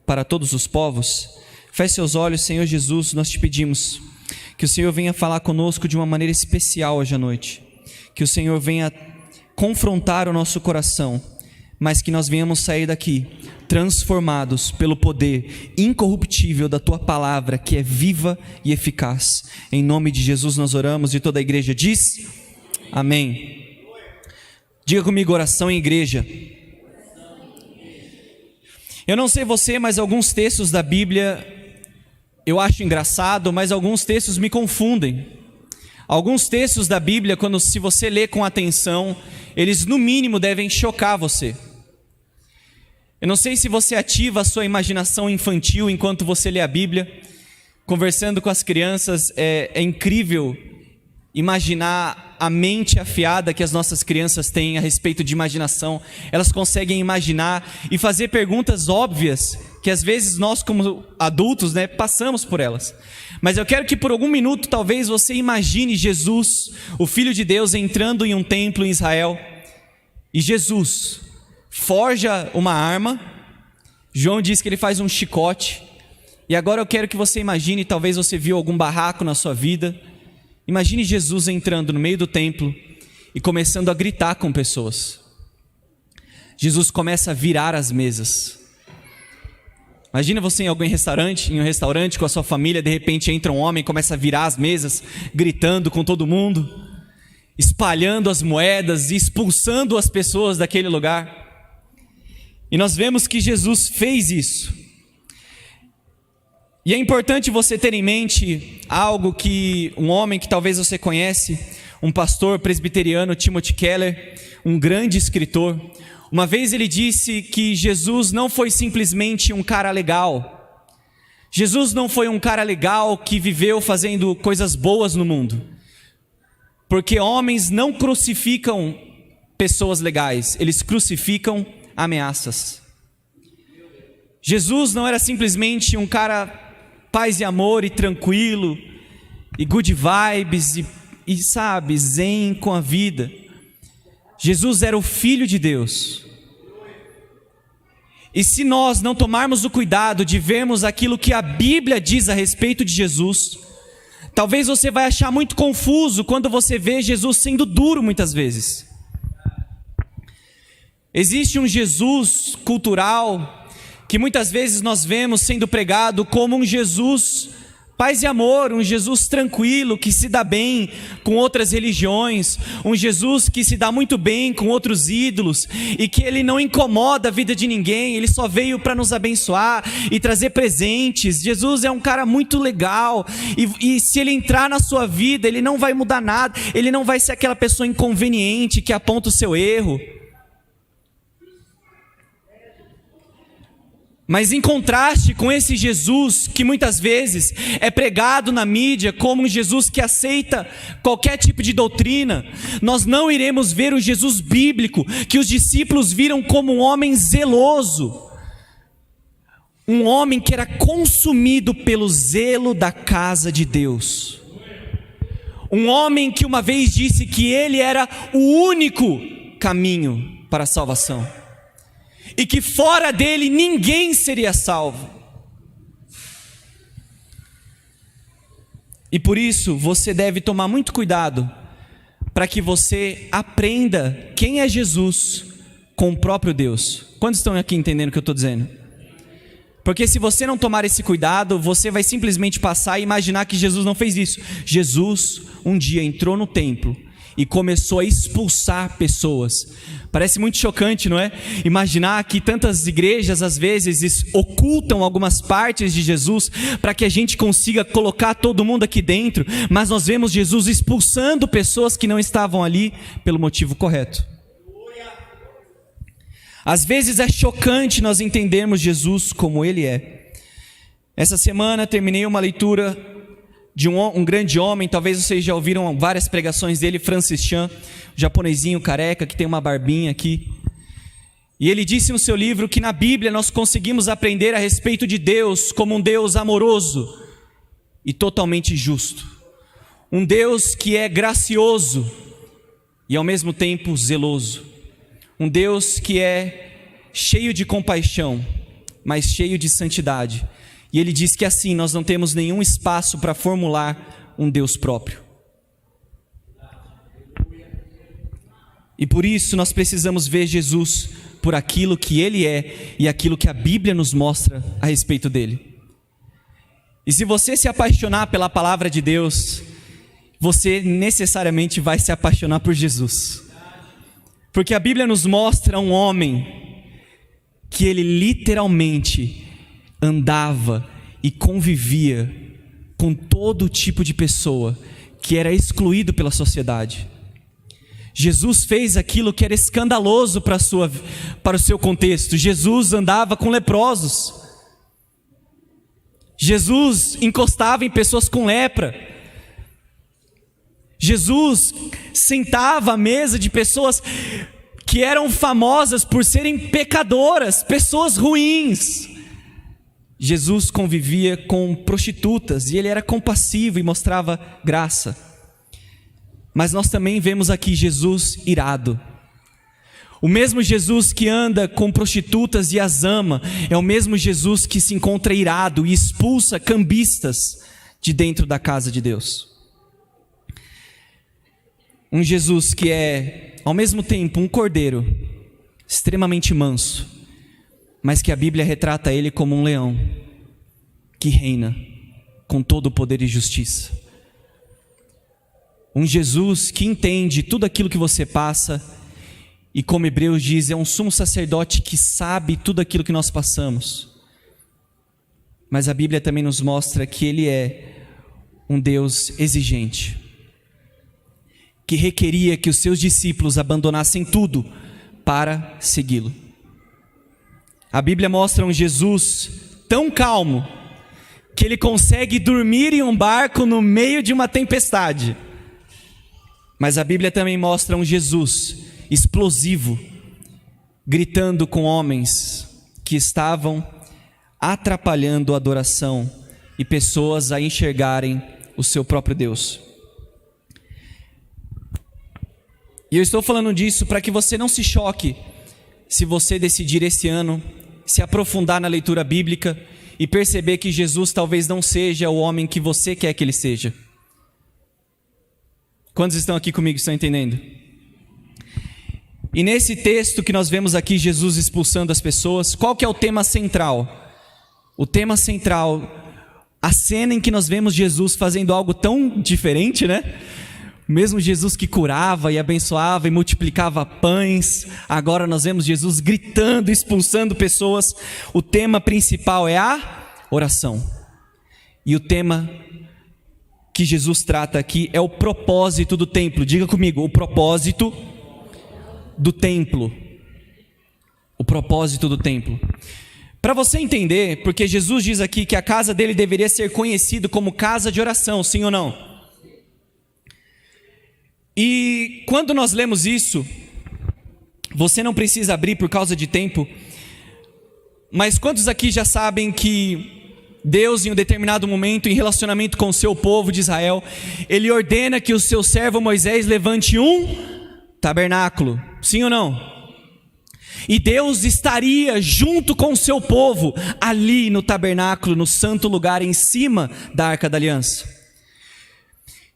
Speaker 2: para todos os povos? Feche seus olhos, Senhor Jesus, nós te pedimos que o Senhor venha falar conosco de uma maneira especial hoje à noite, que o Senhor venha confrontar o nosso coração, mas que nós venhamos sair daqui transformados pelo poder incorruptível da tua palavra, que é viva e eficaz. Em nome de Jesus nós oramos, e toda a igreja diz amém. Diga comigo: oração em igreja. Eu não sei você, mas alguns textos da Bíblia eu acho engraçado, mas alguns textos me confundem. Alguns textos da Bíblia, se você lê com atenção, eles no mínimo devem chocar você. Eu não sei se você ativa a sua imaginação infantil enquanto você lê a Bíblia. Conversando com as crianças, é incrível imaginar a mente afiada que as nossas crianças têm a respeito de imaginação. Elas conseguem imaginar e fazer perguntas óbvias que às vezes nós como adultos, passamos por elas. Mas eu quero que por algum minuto talvez você imagine Jesus, o Filho de Deus, entrando em um templo em Israel. E Jesus forja uma arma. João diz que ele faz um chicote. E agora eu quero que você imagine, talvez você viu algum barraco na sua vida. Imagine Jesus entrando no meio do templo e começando a gritar com pessoas. Jesus começa a virar as mesas. Imagina você em um restaurante com a sua família, de repente entra um homem e começa a virar as mesas, gritando com todo mundo, espalhando as moedas e expulsando as pessoas daquele lugar. E nós vemos que Jesus fez isso. E é importante você ter em mente algo que um homem que talvez você conhece, um pastor presbiteriano, Timothy Keller, um grande escritor. Uma vez ele disse que Jesus não foi simplesmente um cara legal. Jesus não foi um cara legal que viveu fazendo coisas boas no mundo. Porque homens não crucificam pessoas legais, eles crucificam ameaças. Jesus não era simplesmente um cara paz e amor e tranquilo, e good vibes, e sabe, zen com a vida. Jesus era o Filho de Deus. E se nós não tomarmos o cuidado de vermos aquilo que a Bíblia diz a respeito de Jesus, Talvez você vai achar muito confuso quando você vê Jesus sendo duro muitas vezes. Existe um Jesus cultural que muitas vezes nós vemos sendo pregado como um Jesus paz e amor, um Jesus tranquilo, que se dá bem com outras religiões, um Jesus que se dá muito bem com outros ídolos, e que ele não incomoda a vida de ninguém, ele só veio para nos abençoar e trazer presentes. Jesus é um cara muito legal, e se ele entrar na sua vida, ele não vai mudar nada, ele não vai ser aquela pessoa inconveniente que aponta o seu erro. Mas em contraste com esse Jesus que muitas vezes é pregado na mídia como um Jesus que aceita qualquer tipo de doutrina, nós não iremos ver o Jesus bíblico que os discípulos viram como um homem zeloso, um homem que era consumido pelo zelo da casa de Deus, um homem que uma vez disse que ele era o único caminho para a salvação, e que fora dele ninguém seria salvo. E por isso você deve tomar muito cuidado para que você aprenda quem é Jesus com o próprio Deus. Quantos estão aqui entendendo o que eu estou dizendo? Porque se você não tomar esse cuidado, você vai simplesmente passar e imaginar que Jesus não fez isso. Jesus um dia entrou no templo e começou a expulsar pessoas. Parece muito chocante, não é? Imaginar que tantas igrejas às vezes ocultam algumas partes de Jesus para que a gente consiga colocar todo mundo aqui dentro, mas nós vemos Jesus expulsando pessoas que não estavam ali pelo motivo correto. Às vezes é chocante nós entendermos Jesus como Ele é. Essa semana terminei uma leitura de um grande homem, talvez vocês já ouviram várias pregações dele, Francis Chan, japonesinho careca, que tem uma barbinha aqui. E ele disse no seu livro que na Bíblia nós conseguimos aprender a respeito de Deus como um Deus amoroso e totalmente justo. Um Deus que é gracioso e ao mesmo tempo zeloso. Um Deus que é cheio de compaixão, mas cheio de santidade. E ele diz que assim nós não temos nenhum espaço para formular um Deus próprio. E por isso nós precisamos ver Jesus por aquilo que Ele é e aquilo que a Bíblia nos mostra a respeito dEle. E se você se apaixonar pela palavra de Deus, você necessariamente vai se apaixonar por Jesus. Porque a Bíblia nos mostra um homem que ele literalmente andava e convivia com todo tipo de pessoa que era excluído pela sociedade. Jesus fez aquilo que era escandaloso para o seu contexto. Jesus andava com leprosos. Jesus encostava em pessoas com lepra. Jesus sentava à mesa de pessoas que eram famosas por serem pecadoras, pessoas ruins. Jesus convivia com prostitutas e ele era compassivo e mostrava graça. Mas nós também vemos aqui Jesus irado. O mesmo Jesus que anda com prostitutas e as ama é o mesmo Jesus que se encontra irado e expulsa cambistas de dentro da casa de Deus. Um Jesus que é ao mesmo tempo um cordeiro extremamente manso, mas que a Bíblia retrata ele como um leão que reina com todo o poder e justiça. Um Jesus que entende tudo aquilo que você passa e, como Hebreus diz, é um sumo sacerdote que sabe tudo aquilo que nós passamos. Mas a Bíblia também nos mostra que Ele é um Deus exigente, que requeria que os seus discípulos abandonassem tudo para segui-lo. A Bíblia mostra um Jesus tão calmo que ele consegue dormir em um barco no meio de uma tempestade. Mas a Bíblia também mostra um Jesus explosivo, gritando com homens que estavam atrapalhando a adoração e pessoas a enxergarem o seu próprio Deus. E eu estou falando disso para que você não se choque se você decidir esse ano se aprofundar na leitura bíblica e perceber que Jesus talvez não seja o homem que você quer que ele seja. Quantos estão aqui comigo, estão entendendo? E nesse texto que nós vemos aqui, Jesus expulsando as pessoas, qual que é o tema central? O tema central, a cena em que nós vemos Jesus fazendo algo tão diferente, né? Mesmo Jesus que curava e abençoava e multiplicava pães, agora nós vemos Jesus gritando, expulsando pessoas. O tema principal é a oração. E o tema que Jesus trata aqui é o propósito do templo. Diga comigo, o propósito do templo. O propósito do templo. Para você entender, porque Jesus diz aqui que a casa dele deveria ser conhecida como casa de oração, sim ou não? E quando nós lemos isso, você não precisa abrir por causa de tempo, mas quantos aqui já sabem que Deus, em um determinado momento, em relacionamento com o seu povo de Israel, Ele ordena que o seu servo Moisés levante um tabernáculo, sim ou não? E Deus estaria junto com o seu povo, ali no tabernáculo, no santo lugar, em cima da Arca da Aliança.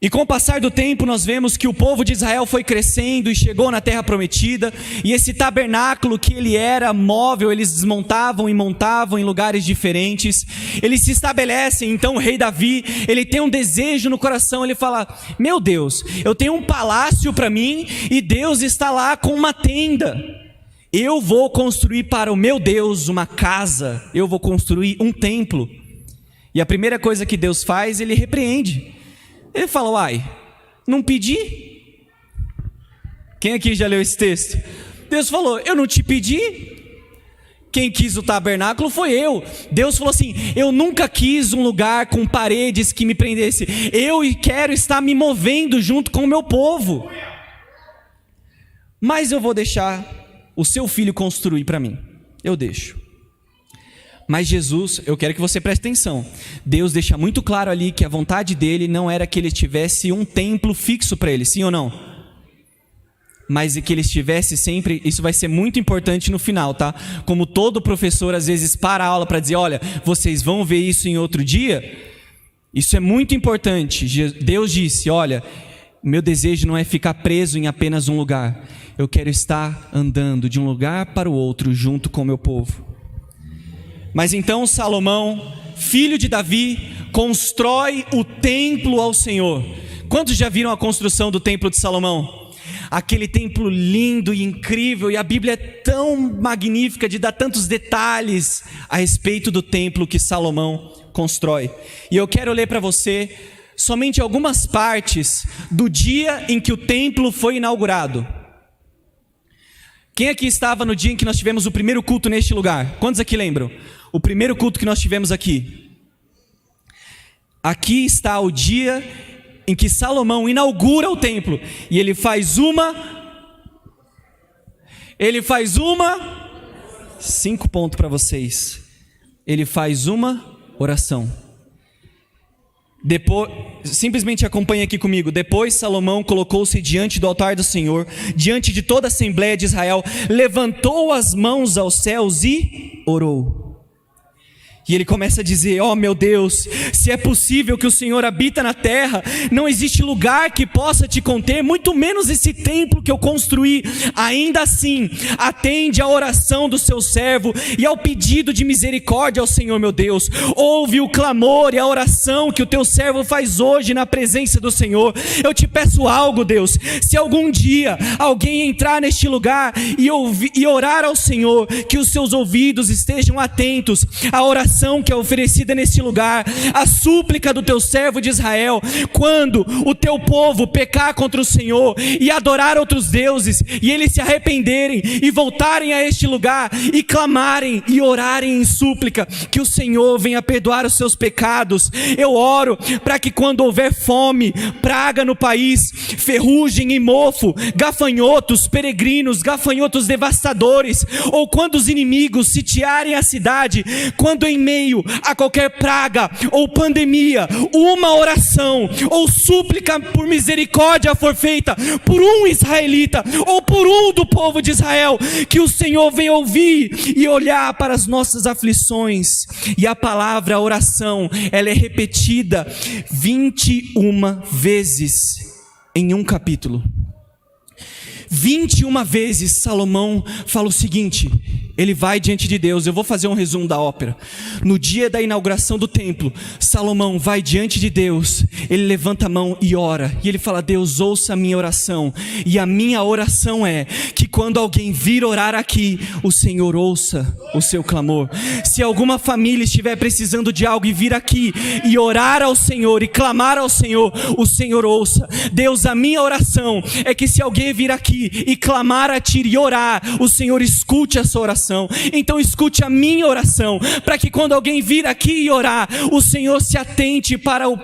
Speaker 2: E com o passar do tempo nós vemos que o povo de Israel foi crescendo e chegou na terra prometida, e esse tabernáculo que ele era móvel, eles desmontavam e montavam em lugares diferentes, eles se estabelecem. Então o rei Davi, ele tem um desejo no coração, ele fala: meu Deus, eu tenho um palácio para mim e Deus está lá com uma tenda, eu vou construir para o meu Deus uma casa, eu vou construir um templo. E a primeira coisa que Deus faz, ele repreende. Ele fala: uai, não pedi? Quem aqui já leu esse texto? Deus falou: eu não te pedi. Quem quis o tabernáculo foi eu. Deus falou assim: eu nunca quis um lugar com paredes que me prendesse. Eu quero estar me movendo junto com o meu povo. Mas eu vou deixar o seu filho construir para mim. Eu deixo. Mas Jesus, eu quero que você preste atenção, Deus deixa muito claro ali que a vontade dele não era que ele tivesse um templo fixo para ele, sim ou não? Mas que ele estivesse sempre, isso vai ser muito importante no final, tá? Como todo professor às vezes para a aula para dizer: olha, vocês vão ver isso em outro dia. Isso é muito importante. Deus disse: olha, meu desejo não é ficar preso em apenas um lugar, eu quero estar andando de um lugar para o outro junto com o meu povo. Mas então Salomão, filho de Davi, constrói o templo ao Senhor. Quantos já viram a construção do templo de Salomão? Aquele templo lindo e incrível, e a Bíblia é tão magnífica de dar tantos detalhes a respeito do templo que Salomão constrói. E eu quero ler para você somente algumas partes do dia em que o templo foi inaugurado. Quem aqui estava no dia em que nós tivemos o primeiro culto neste lugar? Quantos aqui lembram? O primeiro culto que nós tivemos aqui. Aqui está o dia em que Salomão inaugura o templo. E ele faz uma... 5 pontos para vocês. Ele faz uma oração. Depois, simplesmente acompanhe aqui comigo. Depois Salomão colocou-se diante do altar do Senhor, diante de toda a Assembleia de Israel, levantou as mãos aos céus e orou. E ele começa a dizer: ó meu Deus, se é possível que o Senhor habita na terra, não existe lugar que possa te conter, muito menos esse templo que eu construí. Ainda assim, atende à oração do seu servo e ao pedido de misericórdia ao Senhor meu Deus. Ouve o clamor e a oração que o teu servo faz hoje na presença do Senhor. Eu te peço algo, Deus, se algum dia alguém entrar neste lugar e orar ao Senhor, que os seus ouvidos estejam atentos à oração que é oferecida nesse lugar, a súplica do teu servo de Israel. Quando o teu povo pecar contra o Senhor e adorar outros deuses, e eles se arrependerem e voltarem a este lugar e clamarem e orarem em súplica, que o Senhor venha perdoar os seus pecados. Eu oro para que quando houver fome, praga no país, ferrugem e mofo, gafanhotos peregrinos, gafanhotos devastadores, ou quando os inimigos sitiarem a cidade, quando em meio a qualquer praga ou pandemia, uma oração ou súplica por misericórdia for feita por um israelita ou por um do povo de Israel, que o Senhor venha ouvir e olhar para as nossas aflições. E a palavra oração, ela é repetida 21 vezes
Speaker 3: em um capítulo. 21 vezes Salomão fala o seguinte, ele vai diante de Deus. Eu vou fazer um resumo da ópera. No dia da inauguração do templo, Salomão vai diante de Deus, ele levanta a mão e ora, e ele fala: Deus, ouça a minha oração, e a minha oração é que quando alguém vir orar aqui, o Senhor ouça o seu clamor. Se alguma família estiver precisando de algo e vir aqui e orar ao Senhor e clamar ao Senhor, o Senhor ouça. Deus, a minha oração é que se alguém vir aqui e clamar a Ti e orar, o Senhor escute a sua oração. Então escute a minha oração, para que quando alguém vir aqui e orar, o Senhor se atente para o...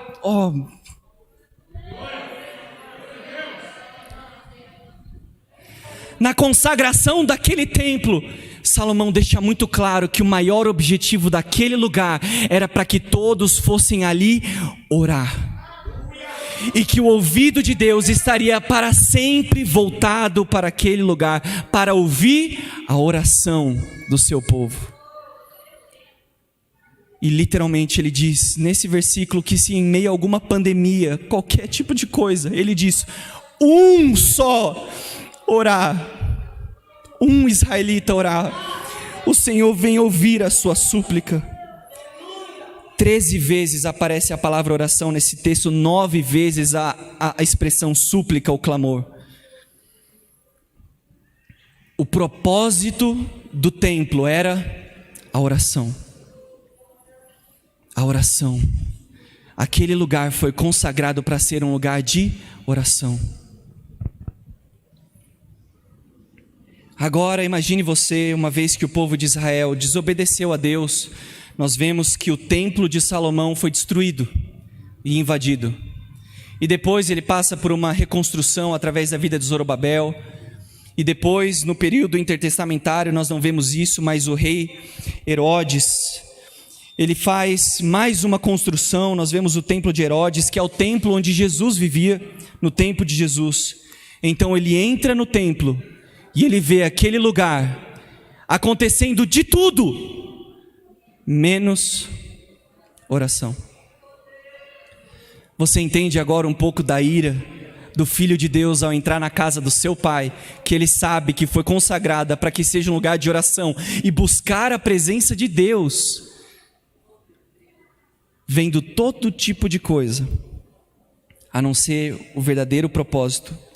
Speaker 3: Na consagração daquele templo, Salomão deixa muito claro que o maior objetivo daquele lugar era para que todos fossem ali orar. E que o ouvido de Deus estaria para sempre voltado para aquele lugar, para ouvir a oração do seu povo. E literalmente ele diz, nesse versículo, que se em meio a alguma pandemia, qualquer tipo de coisa, ele diz, um só orar, um israelita orar, o Senhor vem ouvir a sua súplica. 13 vezes aparece a palavra oração nesse texto, 9 vezes a expressão súplica ou clamor. O propósito do templo era a oração. A oração. Aquele lugar foi consagrado para ser um lugar de oração. Agora imagine você, uma vez que o povo de Israel desobedeceu a Deus, nós vemos que o templo de Salomão foi destruído e invadido. E depois ele passa por uma reconstrução através da vida de Zorobabel. E depois, no período intertestamentário, nós não vemos isso, mas o rei Herodes, ele faz mais uma construção. Nós vemos o templo de Herodes, que é o templo onde Jesus vivia, no tempo de Jesus. Então ele entra no templo e ele vê aquele lugar acontecendo de tudo, menos oração. Você entende agora um pouco da ira do Filho de Deus ao entrar na casa do seu Pai, que ele sabe que foi consagrada para que seja um lugar de oração e buscar a presença de Deus, vendo todo tipo de coisa, a não ser o verdadeiro propósito.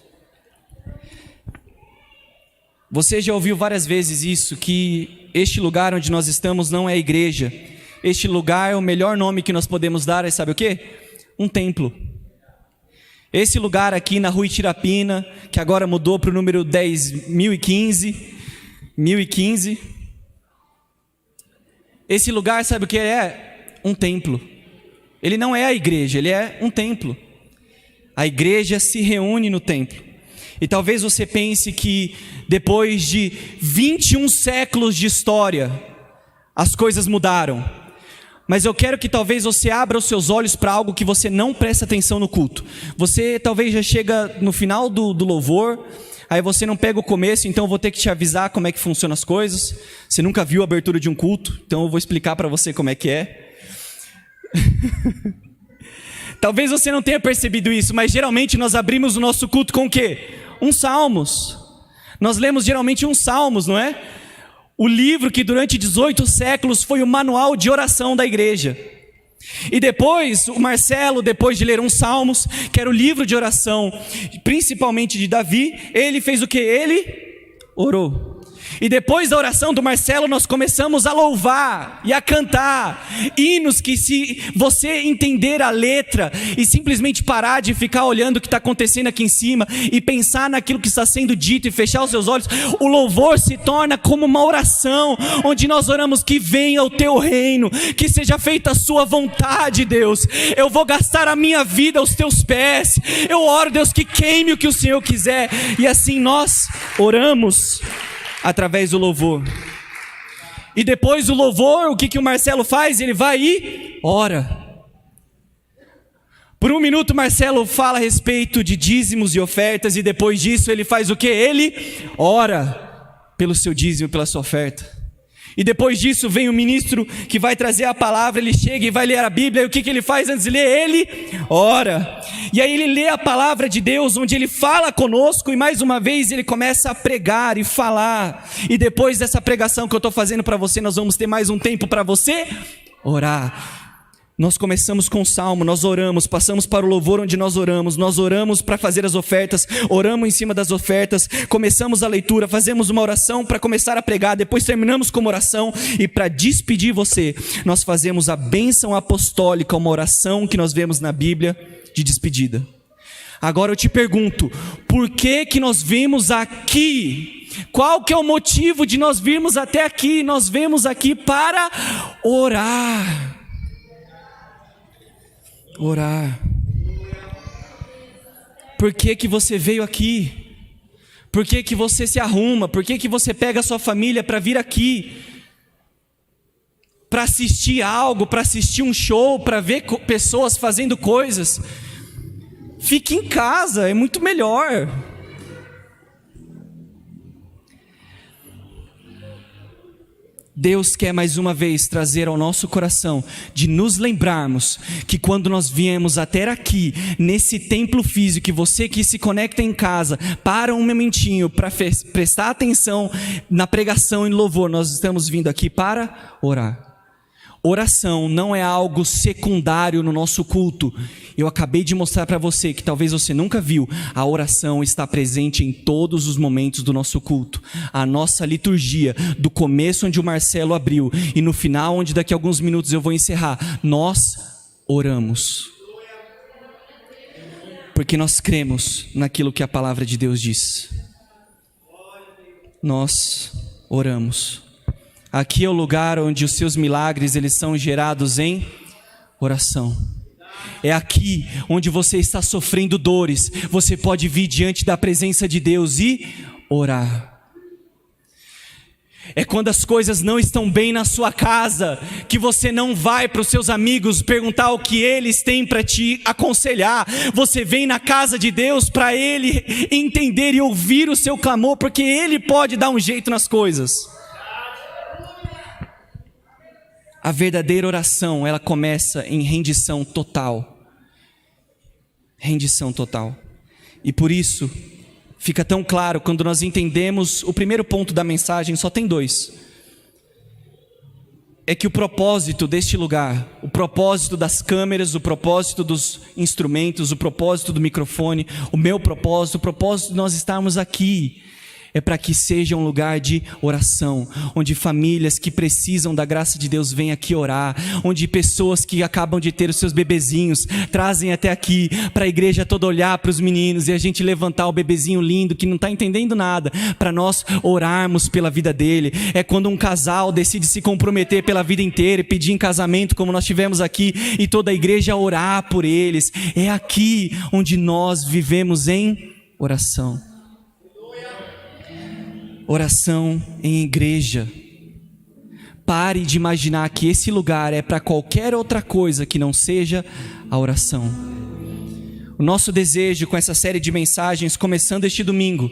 Speaker 3: Você já ouviu várias vezes isso, que este lugar onde nós estamos não é a igreja. Este lugar, o melhor nome que nós podemos dar é, sabe o quê? Um templo. Esse lugar aqui na rua Itirapina, que agora mudou para o número 10.015. Esse lugar, sabe o que é? Um templo. Ele não é a igreja, ele é um templo. A igreja se reúne no templo. E talvez você pense que depois de 21 séculos de história, as coisas mudaram. Mas eu quero que talvez você abra os seus olhos para algo que você não presta atenção no culto. Você talvez já chega no final do louvor, aí você não pega o começo, então eu vou ter que te avisar como é que funcionam as coisas. Você nunca viu a abertura de um culto, então eu vou explicar para você como é que é. Talvez você não tenha percebido isso, mas geralmente nós abrimos o nosso culto com o quê? Uns salmos. Nós lemos geralmente uns salmos, não é? O livro que durante 18 séculos foi o manual de oração da igreja. E depois, o Marcelo, depois de ler uns salmos, que era o livro de oração, principalmente de Davi, ele fez o que? Ele orou. E depois da oração do Marcelo, nós começamos a louvar e a cantar hinos que, se você entender a letra e simplesmente parar de ficar olhando o que está acontecendo aqui em cima e pensar naquilo que está sendo dito e fechar os seus olhos, o louvor se torna como uma oração, onde nós oramos: que venha o teu reino, que seja feita a sua vontade, Deus. Eu vou gastar a minha vida aos teus pés. Eu oro, Deus, que queime o que o Senhor quiser. E assim nós oramos através do louvor. E depois do louvor, o que o Marcelo faz? Ele vai e ora. Por um minuto Marcelo fala a respeito de dízimos e ofertas, e depois disso ele faz o que? Ele ora pelo seu dízimo, pela sua oferta. E depois disso vem o ministro que vai trazer a palavra, ele chega e vai ler a Bíblia, e o que ele faz antes de ler? Ele ora. E aí ele lê a palavra de Deus, onde ele fala conosco, e mais uma vez ele começa a pregar e falar. E depois dessa pregação que eu estou fazendo para você, nós vamos ter mais um tempo para você orar. Nós começamos com o salmo, nós oramos, passamos para o louvor onde nós oramos para fazer as ofertas, oramos em cima das ofertas, começamos a leitura, fazemos uma oração para começar a pregar, depois terminamos com uma oração, e para despedir você, nós fazemos a bênção apostólica, uma oração que nós vemos na Bíblia de despedida. Agora eu te pergunto, por que nós vimos aqui? Qual que é o motivo de nós virmos até aqui? Nós vemos aqui para orar. Orar. Por que você veio aqui? Por que você se arruma? Por que você pega a sua família para vir aqui? Para assistir algo, para assistir um show, para ver pessoas fazendo coisas? Fique em casa, é muito melhor. Deus quer mais uma vez trazer ao nosso coração de nos lembrarmos que quando nós viemos até aqui, nesse templo físico, que você que se conecta em casa, para um momentinho para prestar atenção na pregação e no louvor, nós estamos vindo aqui para orar. Oração não é algo secundário no nosso culto. Eu acabei de mostrar para você que talvez você nunca viu. A oração está presente em todos os momentos do nosso culto. A nossa liturgia, do começo onde o Marcelo abriu e no final onde daqui a alguns minutos eu vou encerrar, nós oramos. Porque nós cremos naquilo que a palavra de Deus diz. Nós oramos. Aqui é o lugar onde os seus milagres eles são gerados em oração. É aqui onde você está sofrendo dores, você pode vir diante da presença de Deus e orar. É quando as coisas não estão bem na sua casa, que você não vai para os seus amigos perguntar o que eles têm para te aconselhar. Você vem na casa de Deus para Ele entender e ouvir o seu clamor, porque Ele pode dar um jeito nas coisas. A verdadeira oração, ela começa em rendição total. Rendição total. E por isso, fica tão claro quando nós entendemos o primeiro ponto da mensagem, só tem dois. É que o propósito deste lugar, o propósito das câmeras, o propósito dos instrumentos, o propósito do microfone, o meu propósito, o propósito de nós estarmos aqui, é para que seja um lugar de oração, onde famílias que precisam da graça de Deus vêm aqui orar, onde pessoas que acabam de ter os seus bebezinhos trazem até aqui, para a igreja toda olhar para os meninos e a gente levantar o bebezinho lindo que não está entendendo nada, para nós orarmos pela vida dele. É quando um casal decide se comprometer pela vida inteira e pedir em casamento, como nós tivemos aqui, e toda a igreja orar por eles. É aqui onde nós vivemos em oração. Oração em igreja. Pare de imaginar que esse lugar é para qualquer outra coisa que não seja a oração. O nosso desejo com essa série de mensagens, começando este domingo,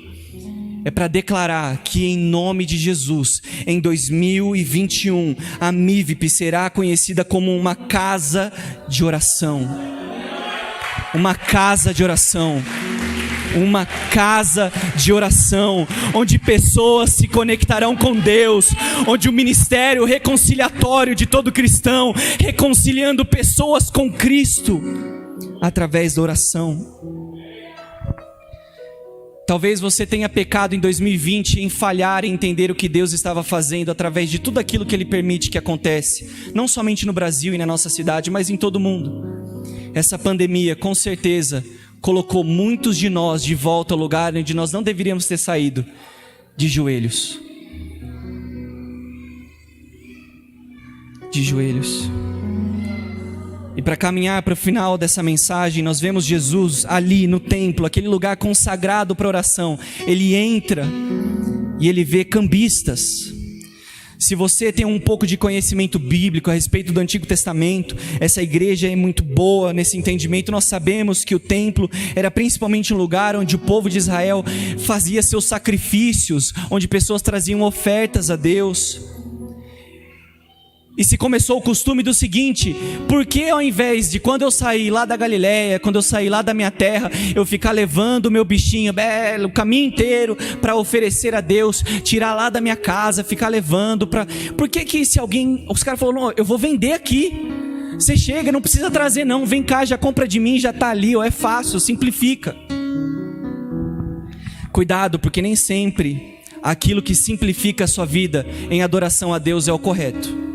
Speaker 3: é para declarar que em nome de Jesus, em 2021, a MIVIP será conhecida como uma casa de oração. Uma casa de oração. Uma casa de oração, onde pessoas se conectarão com Deus, onde o ministério reconciliatório de todo cristão, reconciliando pessoas com Cristo, através da oração. Talvez você tenha pecado em 2020 em falhar em entender o que Deus estava fazendo através de tudo aquilo que Ele permite que acontece, não somente no Brasil e na nossa cidade, mas em todo o mundo. Essa pandemia, com certeza, colocou muitos de nós de volta ao lugar onde nós não deveríamos ter saído, de joelhos. De joelhos. E para caminhar para o final dessa mensagem, nós vemos Jesus ali no templo, aquele lugar consagrado para oração. Ele entra e ele vê cambistas. Se você tem um pouco de conhecimento bíblico a respeito do Antigo Testamento, essa igreja é muito boa nesse entendimento. Nós sabemos que o templo era principalmente um lugar onde o povo de Israel fazia seus sacrifícios, onde pessoas traziam ofertas a Deus. E se começou o costume do seguinte: por que ao invés de quando eu sair lá da Galileia, quando eu sair lá da minha terra, eu ficar levando o meu bichinho o caminho inteiro para oferecer a Deus, tirar lá da minha casa, ficar levando para... Por que se alguém... Os caras falaram: não, eu vou vender aqui. Você chega, não precisa trazer não, vem cá, já compra de mim, já está ali, ó, é fácil, simplifica. Cuidado, porque nem sempre aquilo que simplifica a sua vida em adoração a Deus é o correto.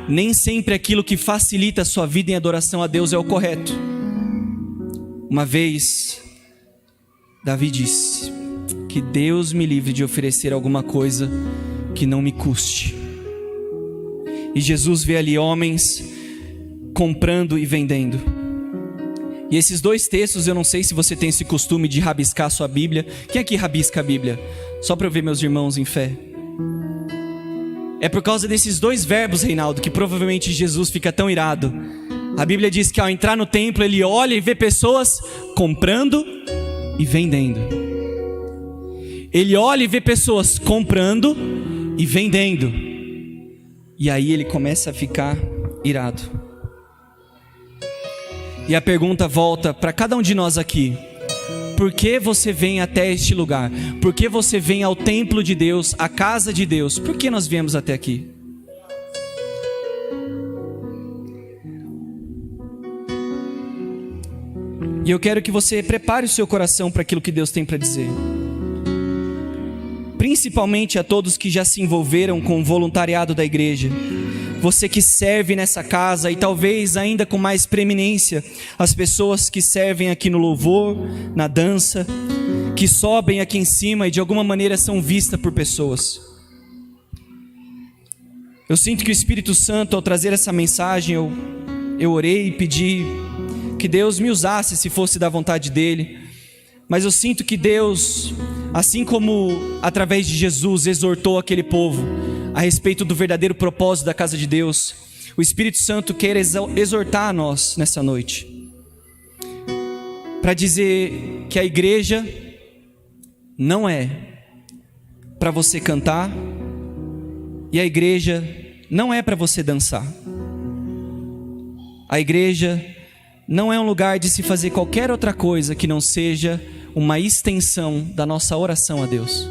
Speaker 3: Nem sempre aquilo que facilita a sua vida em adoração a Deus é o correto. Uma vez, Davi disse: que Deus me livre de oferecer alguma coisa que não me custe. E Jesus vê ali homens comprando e vendendo. E esses dois textos, eu não sei se você tem esse costume de rabiscar a sua Bíblia. Quem aqui rabisca a Bíblia? Só para eu ver meus irmãos em fé. É por causa desses dois verbos, Reinaldo, que provavelmente Jesus fica tão irado. A Bíblia diz que ao entrar no templo, ele olha e vê pessoas comprando e vendendo. Ele olha e vê pessoas comprando e vendendo. E aí ele começa a ficar irado. E a pergunta volta para cada um de nós aqui: por que você vem até este lugar? Por que você vem ao templo de Deus, à casa de Deus? Por que nós viemos até aqui? E eu quero que você prepare o seu coração para aquilo que Deus tem para dizer. Principalmente a todos que já se envolveram com o voluntariado da igreja. Você que serve nessa casa e talvez ainda com mais preeminência, as pessoas que servem aqui no louvor, na dança, que sobem aqui em cima e de alguma maneira são vistas por pessoas. Eu sinto que o Espírito Santo, ao trazer essa mensagem, eu orei e pedi que Deus me usasse se fosse da vontade dEle. Mas eu sinto que Deus, assim como através de Jesus exortou aquele povo a respeito do verdadeiro propósito da casa de Deus, o Espírito Santo quer exortar a nós nessa noite, para dizer que a igreja não é para você cantar, e a igreja não é para você dançar. A igreja não é um lugar de se fazer qualquer outra coisa que não seja uma extensão da nossa oração a Deus.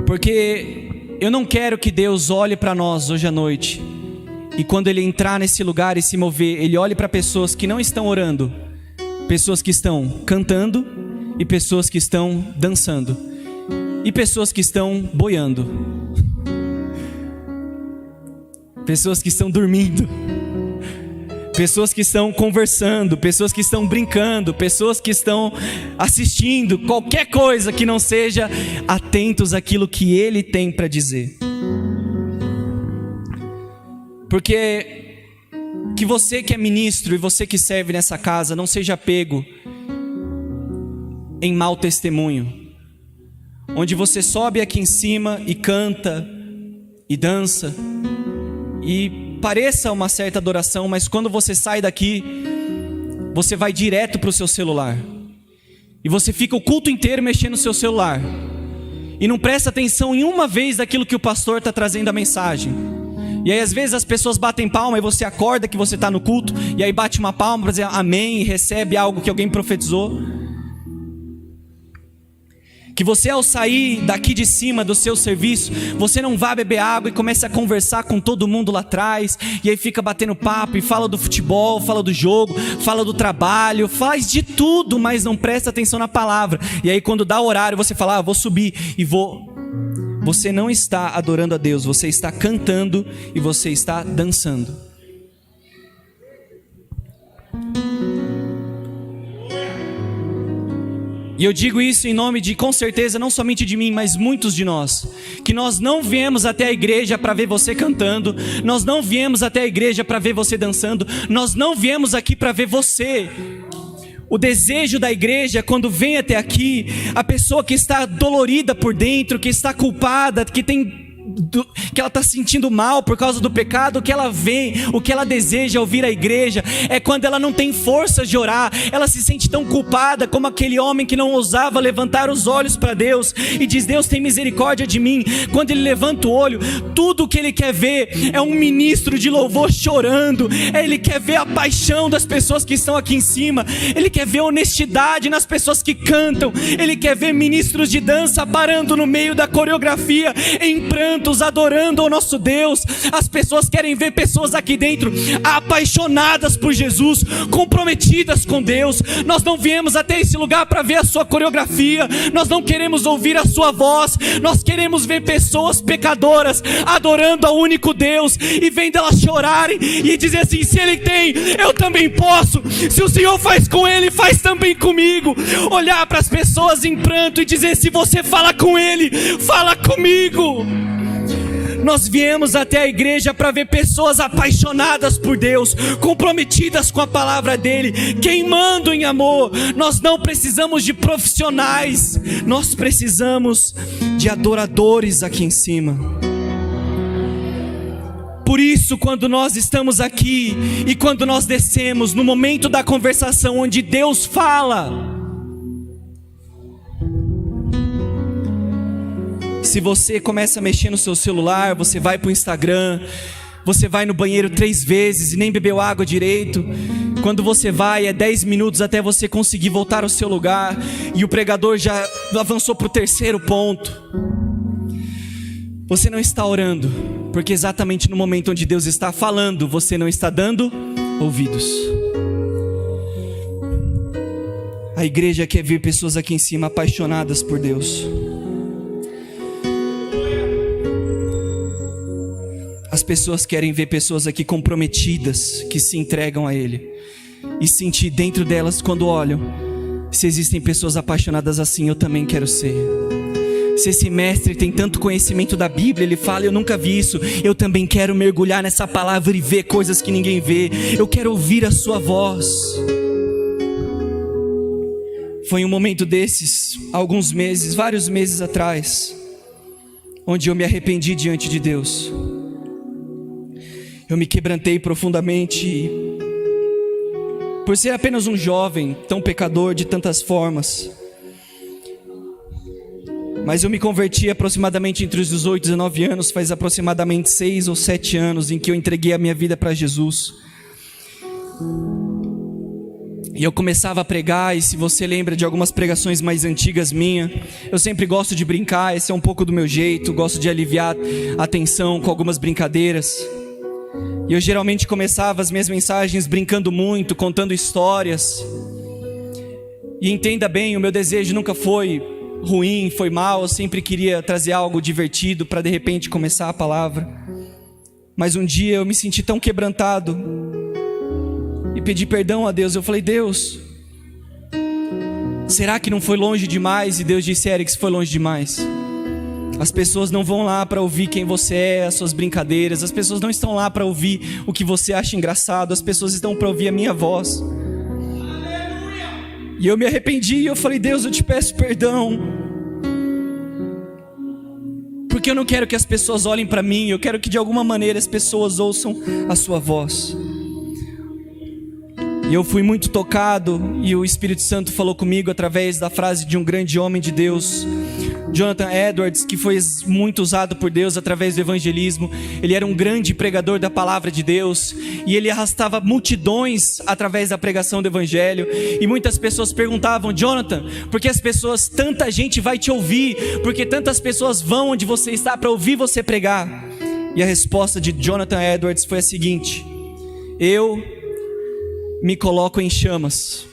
Speaker 3: Porque eu não quero que Deus olhe para nós hoje à noite e quando Ele entrar nesse lugar e se mover, Ele olhe para pessoas que não estão orando, pessoas que estão cantando e pessoas que estão dançando e pessoas que estão boiando, pessoas que estão dormindo, pessoas que estão conversando, pessoas que estão brincando, pessoas que estão assistindo, qualquer coisa que não seja atentos àquilo que Ele tem para dizer. Porque que você que é ministro e você que serve nessa casa não seja pego em mau testemunho, onde você sobe aqui em cima e canta e dança e pareça uma certa adoração, mas quando você sai daqui, você vai direto para o seu celular e você fica o culto inteiro mexendo no seu celular e não presta atenção em uma vez daquilo que o pastor está trazendo a mensagem. E aí às vezes as pessoas batem palma e você acorda que você está no culto e aí bate uma palma para dizer amém e recebe algo que alguém profetizou. Que você, ao sair daqui de cima do seu serviço, você não vá beber água e comece a conversar com todo mundo lá atrás, e aí fica batendo papo e fala do futebol, fala do jogo, fala do trabalho, faz de tudo, mas não presta atenção na palavra. E aí quando dá o horário você fala, vou subir e vou. Você não está adorando a Deus, você está cantando e você está dançando. E eu digo isso em nome de, com certeza, não somente de mim, mas muitos de nós, que nós não viemos até a igreja para ver você cantando, nós não viemos até a igreja para ver você dançando, nós não viemos aqui para ver você. O desejo da igreja, quando vem até aqui, a pessoa que está dolorida por dentro, que está culpada, que tem que ela está sentindo mal por causa do pecado, o que ela vem, o que ela deseja ouvir a igreja, é quando ela não tem forças de orar, ela se sente tão culpada como aquele homem que não ousava levantar os olhos para Deus, e diz: Deus, tem misericórdia de mim. Quando ele levanta o olho, tudo o que ele quer ver é um ministro de louvor chorando, ele quer ver a paixão das pessoas que estão aqui em cima, ele quer ver honestidade nas pessoas que cantam, ele quer ver ministros de dança parando no meio da coreografia, em prantos, adorando ao nosso Deus. As pessoas querem ver pessoas aqui dentro apaixonadas por Jesus, comprometidas com Deus. Nós não viemos até esse lugar para ver a sua coreografia, nós não queremos ouvir a sua voz, nós queremos ver pessoas pecadoras adorando ao único Deus, e vendo elas chorarem e dizer assim: se Ele tem, eu também posso. Se o Senhor faz com ele, faz também comigo. Olhar para as pessoas em pranto e dizer: se você fala com Ele, fala comigo. Nós viemos até a igreja para ver pessoas apaixonadas por Deus, comprometidas com a palavra dEle, queimando em amor. Nós não precisamos de profissionais, nós precisamos de adoradores aqui em cima. Por isso, quando nós estamos aqui e quando nós descemos, no momento da conversação onde Deus fala, se você começa a mexer no seu celular, você vai para o Instagram, você vai no banheiro 3 vezes e nem bebeu água direito, quando você vai, é 10 minutos até você conseguir voltar ao seu lugar, e o pregador já avançou para o 3º ponto. Você não está orando, porque exatamente no momento onde Deus está falando, você não está dando ouvidos. A igreja quer ver pessoas aqui em cima apaixonadas por Deus. As pessoas querem ver pessoas aqui comprometidas, que se entregam a Ele, e sentir dentro delas, quando olham, se existem pessoas apaixonadas assim, eu também quero ser. Se esse mestre tem tanto conhecimento da Bíblia, ele fala: eu nunca vi isso, eu também quero mergulhar nessa palavra e ver coisas que ninguém vê. Eu quero ouvir a sua voz. Foi um momento desses, alguns meses, vários meses atrás, onde eu me arrependi diante de Deus. Eu me quebrantei profundamente, por ser apenas um jovem, tão pecador de tantas formas. Mas eu me converti aproximadamente entre os 18 e 19 anos, faz aproximadamente 6 ou 7 anos em que eu entreguei a minha vida para Jesus. E eu começava a pregar, e se você lembra de algumas pregações mais antigas minhas, eu sempre gosto de brincar, esse é um pouco do meu jeito, gosto de aliviar a tensão com algumas brincadeiras. E eu geralmente começava as minhas mensagens brincando muito, contando histórias. E entenda bem, o meu desejo nunca foi ruim, foi mal, eu sempre queria trazer algo divertido para de repente começar a palavra. Mas um dia eu me senti tão quebrantado e pedi perdão a Deus. Eu falei: Deus, será que não foi longe demais? E Deus disse: Eric, foi longe demais. As pessoas não vão lá para ouvir quem você é, as suas brincadeiras. As pessoas não estão lá para ouvir o que você acha engraçado. As pessoas estão para ouvir a minha voz. E eu me arrependi, e eu falei: Deus, eu te peço perdão, porque eu não quero que as pessoas olhem para mim, eu quero que de alguma maneira as pessoas ouçam a sua voz. E eu fui muito tocado, e o Espírito Santo falou comigo através da frase de um grande homem de Deus, Jonathan Edwards, que foi muito usado por Deus através do evangelismo. Ele era um grande pregador da palavra de Deus, e ele arrastava multidões através da pregação do evangelho. E muitas pessoas perguntavam: Jonathan, por que tanta gente vai te ouvir? Porque tantas pessoas vão onde você está para ouvir você pregar? E a resposta de Jonathan Edwards foi a seguinte: eu me coloco em chamas,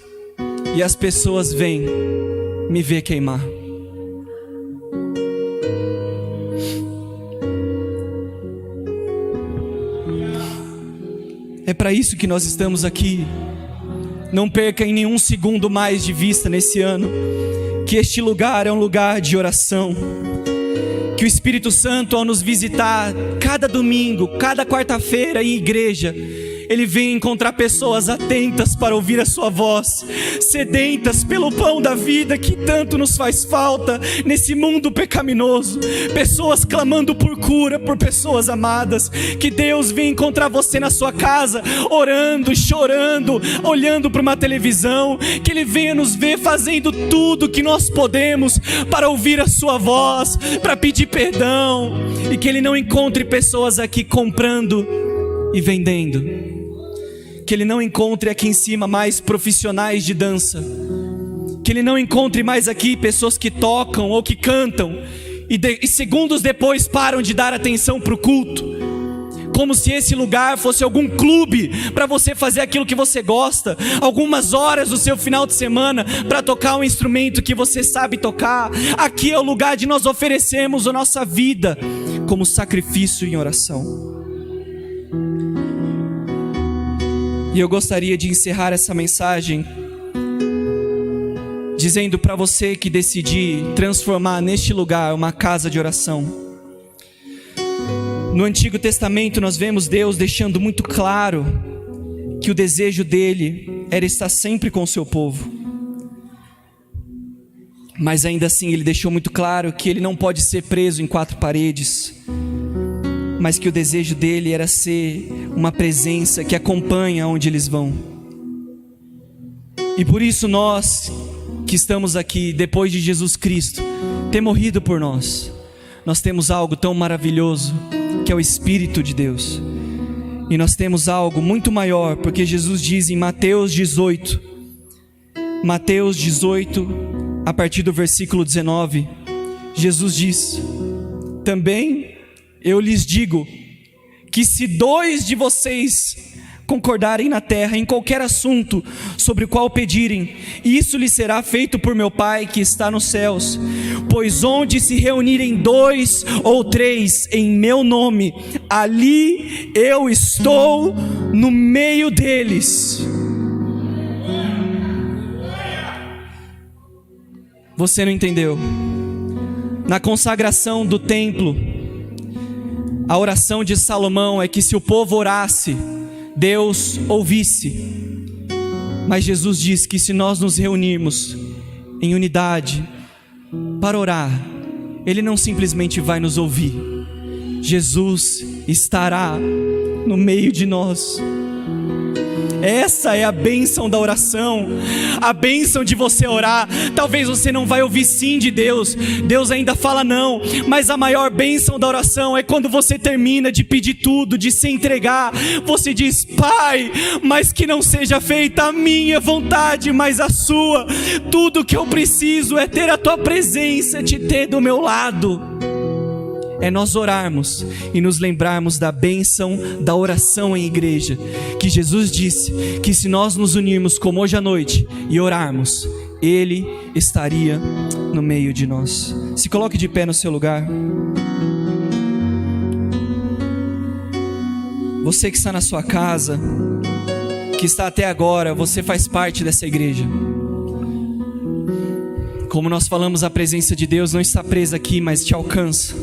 Speaker 3: e as pessoas vêm me ver queimar. É para isso que nós estamos aqui. Não perca em nenhum segundo mais de vista nesse ano que este lugar é um lugar de oração, que o Espírito Santo, ao nos visitar cada domingo, cada quarta-feira em igreja, Ele vem encontrar pessoas atentas para ouvir a sua voz, sedentas pelo pão da vida que tanto nos faz falta nesse mundo pecaminoso. Pessoas clamando por cura, por pessoas amadas. Que Deus venha encontrar você na sua casa, orando, chorando, olhando para uma televisão. Que Ele venha nos ver fazendo tudo que nós podemos para ouvir a sua voz, para pedir perdão. E que Ele não encontre pessoas aqui comprando e vendendo. Que Ele não encontre aqui em cima mais profissionais de dança. Que Ele não encontre mais aqui pessoas que tocam ou que cantam e segundos depois param de dar atenção para o culto, como se esse lugar fosse algum clube para você fazer aquilo que você gosta, algumas horas do seu final de semana para tocar um instrumento que você sabe tocar. Aqui é o lugar de nós oferecermos a nossa vida como sacrifício em oração. E eu gostaria de encerrar essa mensagem dizendo para você que decidir transformar neste lugar uma casa de oração. No Antigo Testamento nós vemos Deus deixando muito claro que o desejo dele era estar sempre com o seu povo. Mas ainda assim Ele deixou muito claro que Ele não pode ser preso em quatro paredes, mas que o desejo dele era ser uma presença que acompanha onde eles vão. E por isso nós que estamos aqui depois de Jesus Cristo ter morrido por nós, nós temos algo tão maravilhoso que é o Espírito de Deus. E nós temos algo muito maior, porque Jesus diz em Mateus 18, a partir do versículo 19, Jesus diz: também eu lhes digo que se 2 de vocês concordarem na terra em qualquer assunto sobre o qual pedirem, isso lhes será feito por meu Pai que está nos céus. Pois onde se reunirem 2 ou 3 em meu nome, ali eu estou no meio deles. Você não entendeu? Na consagração do templo, a oração de Salomão é que se o povo orasse, Deus ouvisse. Mas Jesus diz que se nós nos reunirmos em unidade para orar, Ele não simplesmente vai nos ouvir, Jesus estará no meio de nós. Essa é a bênção da oração, a bênção de você orar. Talvez você não vai ouvir sim de Deus, Deus ainda fala não, mas a maior bênção da oração é quando você termina de pedir tudo, de se entregar, você diz: Pai, mas que não seja feita a minha vontade, mas a sua. Tudo que eu preciso é ter a tua presença, te ter do meu lado. É nós orarmos e nos lembrarmos da bênção da oração em igreja, que Jesus disse que se nós nos unirmos como hoje à noite e orarmos, Ele estaria no meio de nós. Se coloque de pé no seu lugar. Você que está na sua casa, que está até agora, você faz parte dessa igreja. Como nós falamos, a presença de Deus não está presa aqui, mas te alcança.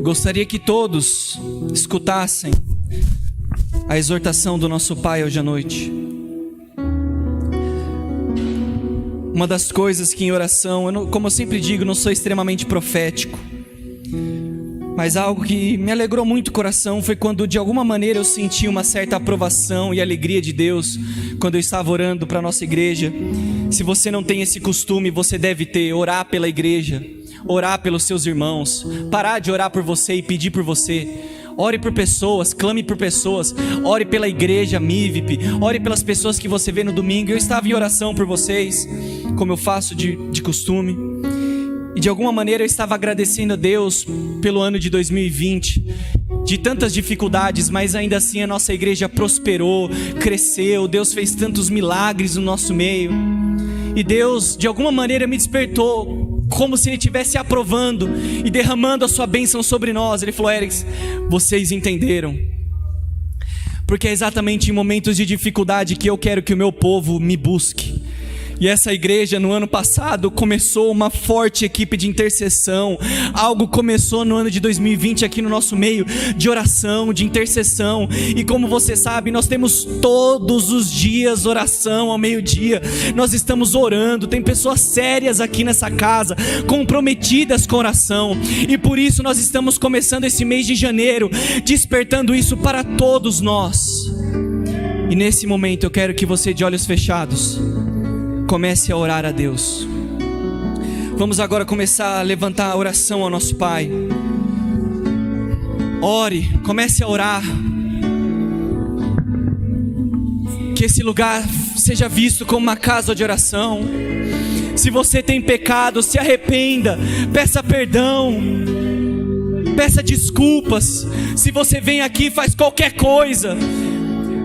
Speaker 3: Gostaria que todos escutassem a exortação do nosso Pai hoje à noite. Uma das coisas que em oração, como eu sempre digo, não sou extremamente profético, mas algo que me alegrou muito o coração foi quando de alguma maneira eu senti uma certa aprovação e alegria de Deus quando eu estava orando para a nossa igreja. Se você não tem esse costume, você deve ter: orar pela igreja, orar pelos seus irmãos, parar de orar por você e pedir por você. Ore por pessoas, clame por pessoas, ore pela igreja MIVIP, ore pelas pessoas que você vê no domingo. Eu estava em oração por vocês, como eu faço de costume, e de alguma maneira eu estava agradecendo a Deus pelo ano de 2020, de tantas dificuldades, mas ainda assim a nossa igreja prosperou, cresceu. Deus fez tantos milagres no nosso meio, e Deus de alguma maneira me despertou, como se Ele estivesse aprovando e derramando a sua bênção sobre nós. Ele falou: Erics, vocês entenderam, porque é exatamente em momentos de dificuldade que eu quero que o meu povo me busque, E essa igreja no ano passado começou uma forte equipe de intercessão. Algo começou no ano de 2020 aqui no nosso meio, de oração, de intercessão. E como você sabe, nós temos todos os dias oração ao meio-dia. Nós estamos orando, tem pessoas sérias aqui nessa casa, comprometidas com oração. E por isso nós estamos começando esse mês de janeiro, despertando isso para todos nós. E nesse momento eu quero que você, de olhos fechados, comece a orar a Deus. Vamos agora começar a levantar a oração ao nosso Pai. Ore, comece a orar. Que esse lugar seja visto como uma casa de oração. Se você tem pecado, se arrependa, peça perdão, peça desculpas. Se você vem aqui e faz qualquer coisa,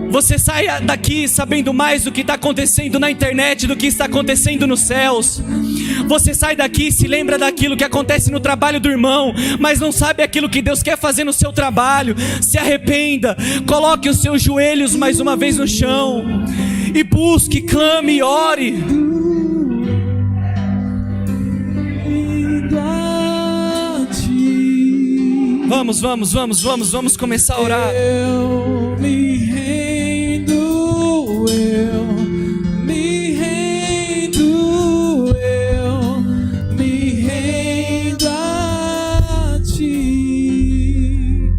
Speaker 3: você saia daqui sabendo mais do que está acontecendo na internet do que está acontecendo nos céus. Você sai daqui e se lembra daquilo que acontece no trabalho do irmão, mas não sabe aquilo que Deus quer fazer no seu trabalho. Se arrependa, coloque os seus joelhos mais uma vez no chão e busque, clame e ore. Vamos começar a orar.
Speaker 4: Eu me rendo, eu me rendo a ti.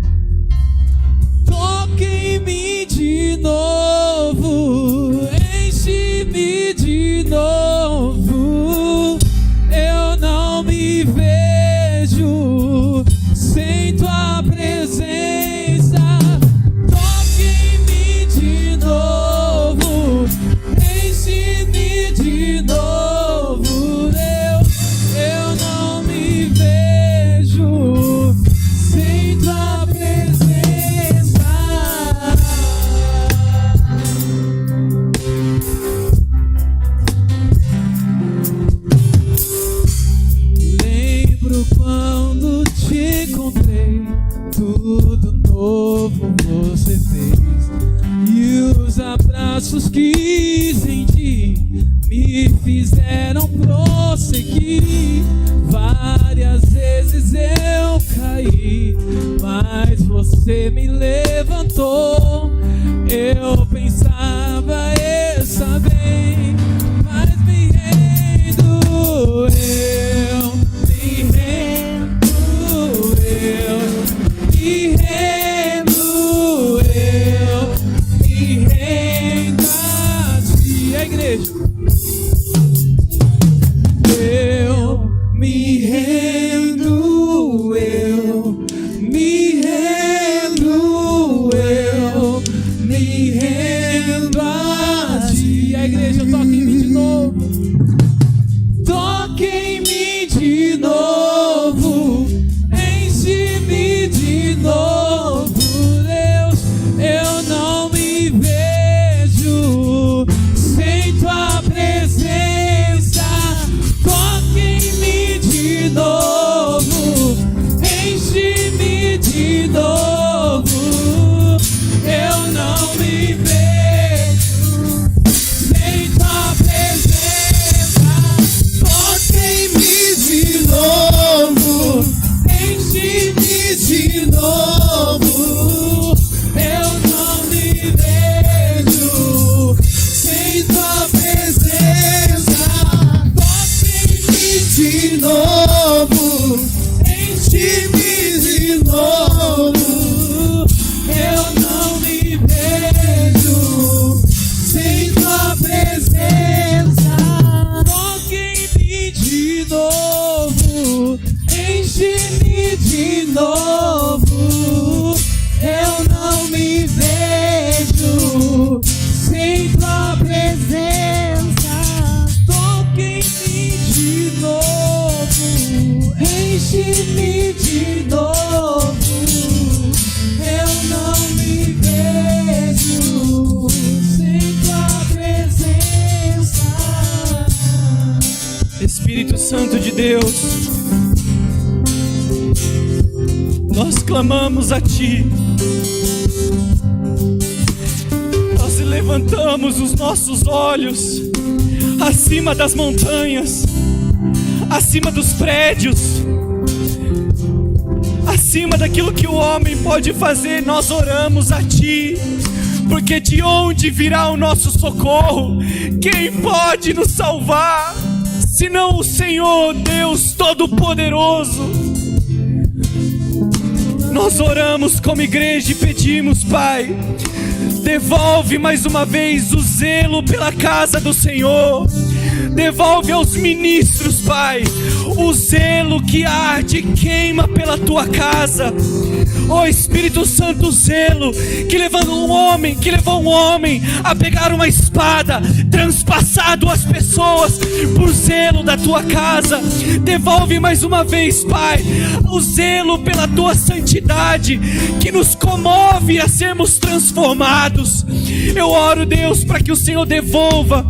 Speaker 4: Toque em mim de novo, enche-me de novo. Eu não me vejo sem tua presença. Toque em mim de novo, enche-me de novo. Eu não me vejo sem tua presença. Lembro quando te encontrei, tudo novo você fez, e os abraços que senti me fizeram prosseguir. Várias vezes eu caí, mas você me levantou. Eu pensava estar bem, mas me rendo. Eu me rendo, eu me rendo, eu me rendo a ti. A igreja. Eu me rendo, eu me rendo, eu me rendo a ti. A igreja, toque em mim de novo. Toque em mim de novo, enche-me de novo. Deus, eu não me vejo sem tua presença. Toque em mim de novo, enche-me de novo. Eu não me vejo sem tua presença. Toque em mim de novo, enche-me de novo. Eu não me vejo sem tua presença. Toque em mim de novo, enche-me de novo. Eu não me vejo sem tua presença. Toque em mim de novo, enche-me de novo. Eu não me vejo sem tua presença. Toque em mim de novo, enche-me de novo. Eu não me vejo sem tua presença.
Speaker 3: Espírito Santo de Deus, nós clamamos a Ti. Nós levantamos os nossos olhos acima das montanhas, acima dos prédios, acima daquilo que o homem pode fazer. Nós oramos a Ti, porque de onde virá o nosso socorro? Quem pode nos salvar, senão o Senhor Deus Todo-Poderoso? Nós oramos como igreja e pedimos, Pai, devolve mais uma vez o zelo pela casa do Senhor. Devolve aos ministros, Pai, o zelo que arde e queima pela Tua casa. Ó Espírito Santo, o zelo que levou um homem a pegar uma espada, transpassar duas pessoas por zelo da Tua casa. Devolve mais uma vez, Pai, o zelo pela Tua santidade, que nos comove a sermos transformados. Eu oro, Deus, para que o Senhor devolva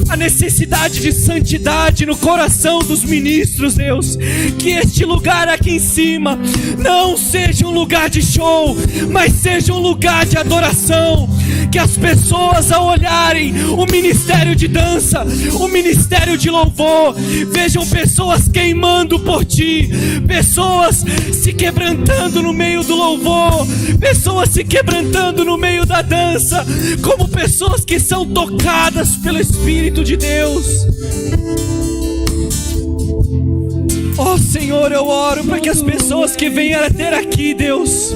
Speaker 3: a necessidade de santidade no coração dos ministros, Deus. Que este lugar aqui em cima não seja um lugar de show, mas seja um lugar de adoração. Que as pessoas, ao olharem o ministério de dança, o ministério de louvor, vejam pessoas queimando por Ti, pessoas se quebrantando no meio do louvor, pessoas se quebrantando no meio da dança, como pessoas que são tocadas pelo Espírito de Deus. Ó Senhor, eu oro para que as pessoas que venham a ter aqui, Deus,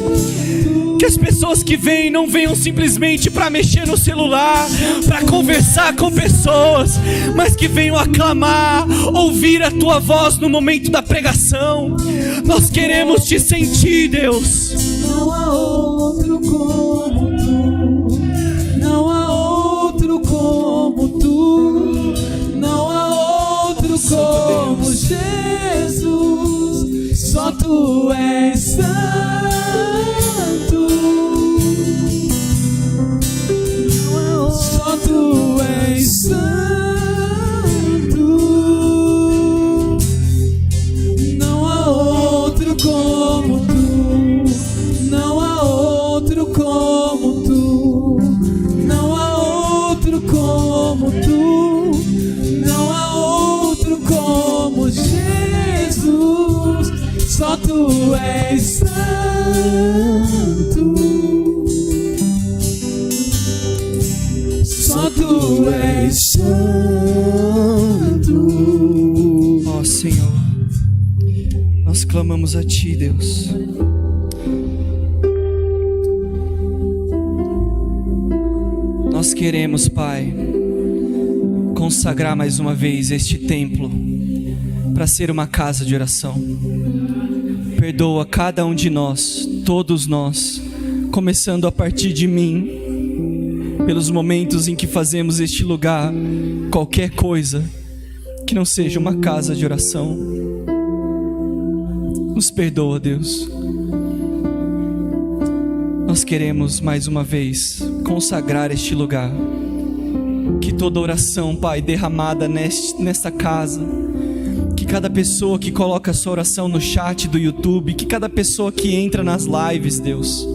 Speaker 3: que as pessoas que vêm não venham simplesmente para mexer no celular, para conversar com pessoas, mas que venham aclamar, ouvir a Tua voz no momento da pregação. Nós queremos Te sentir, Deus.
Speaker 4: Não há outro como Tu, não há outro como Tu, não há outro como Jesus, só Tu és santo. Só Tu és santo, não há outro como Tu, não há outro como Tu, não há outro como Tu, não há outro como Jesus, só Tu és santo. Só Tu és santo.
Speaker 3: Ó Senhor, nós clamamos a Ti, Deus. Nós queremos, Pai, consagrar mais uma vez este templo para ser uma casa de oração. Perdoa cada um de nós, todos nós, começando a partir de mim, pelos momentos em que fazemos este lugar qualquer coisa que não seja uma casa de oração. Nos perdoa, Deus. Nós queremos mais uma vez consagrar este lugar. Que toda oração, Pai, derramada nesta casa, que cada pessoa que coloca a sua oração no chat do YouTube, que cada pessoa que entra nas lives, Deus,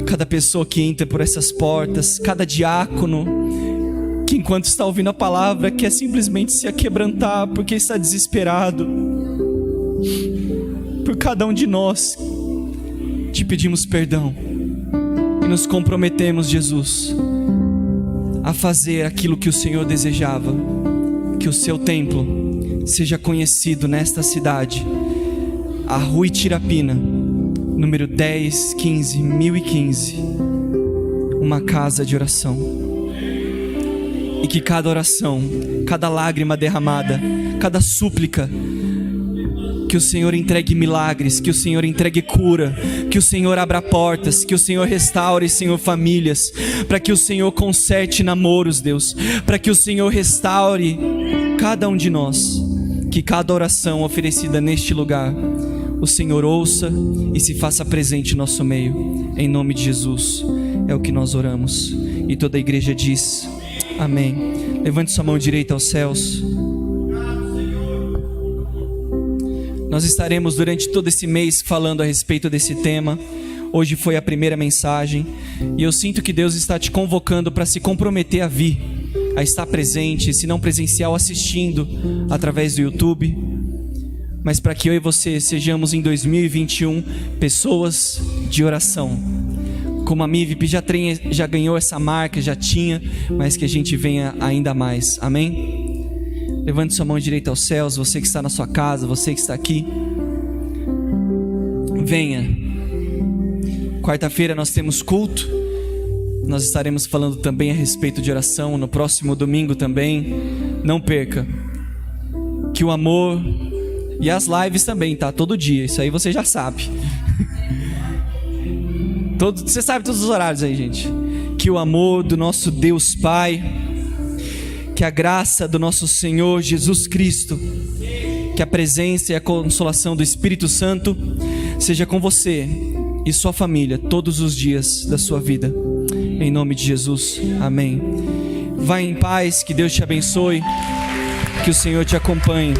Speaker 3: cada pessoa que entra por essas portas, cada diácono que enquanto está ouvindo a palavra quer simplesmente se aquebrantar porque está desesperado, por cada um de nós te pedimos perdão e nos comprometemos, Jesus, a fazer aquilo que o Senhor desejava, que o Seu templo seja conhecido nesta cidade, a Rua Itirapina, número 1015, uma casa de oração. E que cada oração, cada lágrima derramada, cada súplica, que o Senhor entregue milagres, que o Senhor entregue cura, que o Senhor abra portas, que o Senhor restaure, Senhor, famílias, para que o Senhor conserte namoros, Deus, para que o Senhor restaure cada um de nós, que cada oração oferecida neste lugar, o Senhor ouça e se faça presente em nosso meio, em nome de Jesus, é o que nós oramos. E toda a igreja diz, amém. Levante sua mão direita aos céus. Nós estaremos durante todo esse mês falando a respeito desse tema. Hoje foi a primeira mensagem, e eu sinto que Deus está te convocando para se comprometer a vir
Speaker 2: a estar presente, se não presencial, assistindo através do YouTube, mas para que eu e você sejamos em 2021 pessoas de oração, como a MIVIP já ganhou essa marca, já tinha, mas que a gente venha ainda mais, amém? Levante sua mão direita aos céus, você que está na sua casa, você que está aqui, venha. Quarta-feira nós temos culto, nós estaremos falando também a respeito de oração, no próximo domingo também, não perca, que o amor, e as lives também, tá? Todo dia, isso aí você já sabe. Você sabe todos os horários aí, gente. Que o amor do nosso Deus Pai, que a graça do nosso Senhor Jesus Cristo, que a presença e a consolação do Espírito Santo seja com você e sua família todos os dias da sua vida. Em nome de Jesus, amém. Vai em paz, que Deus te abençoe, que o Senhor te acompanhe.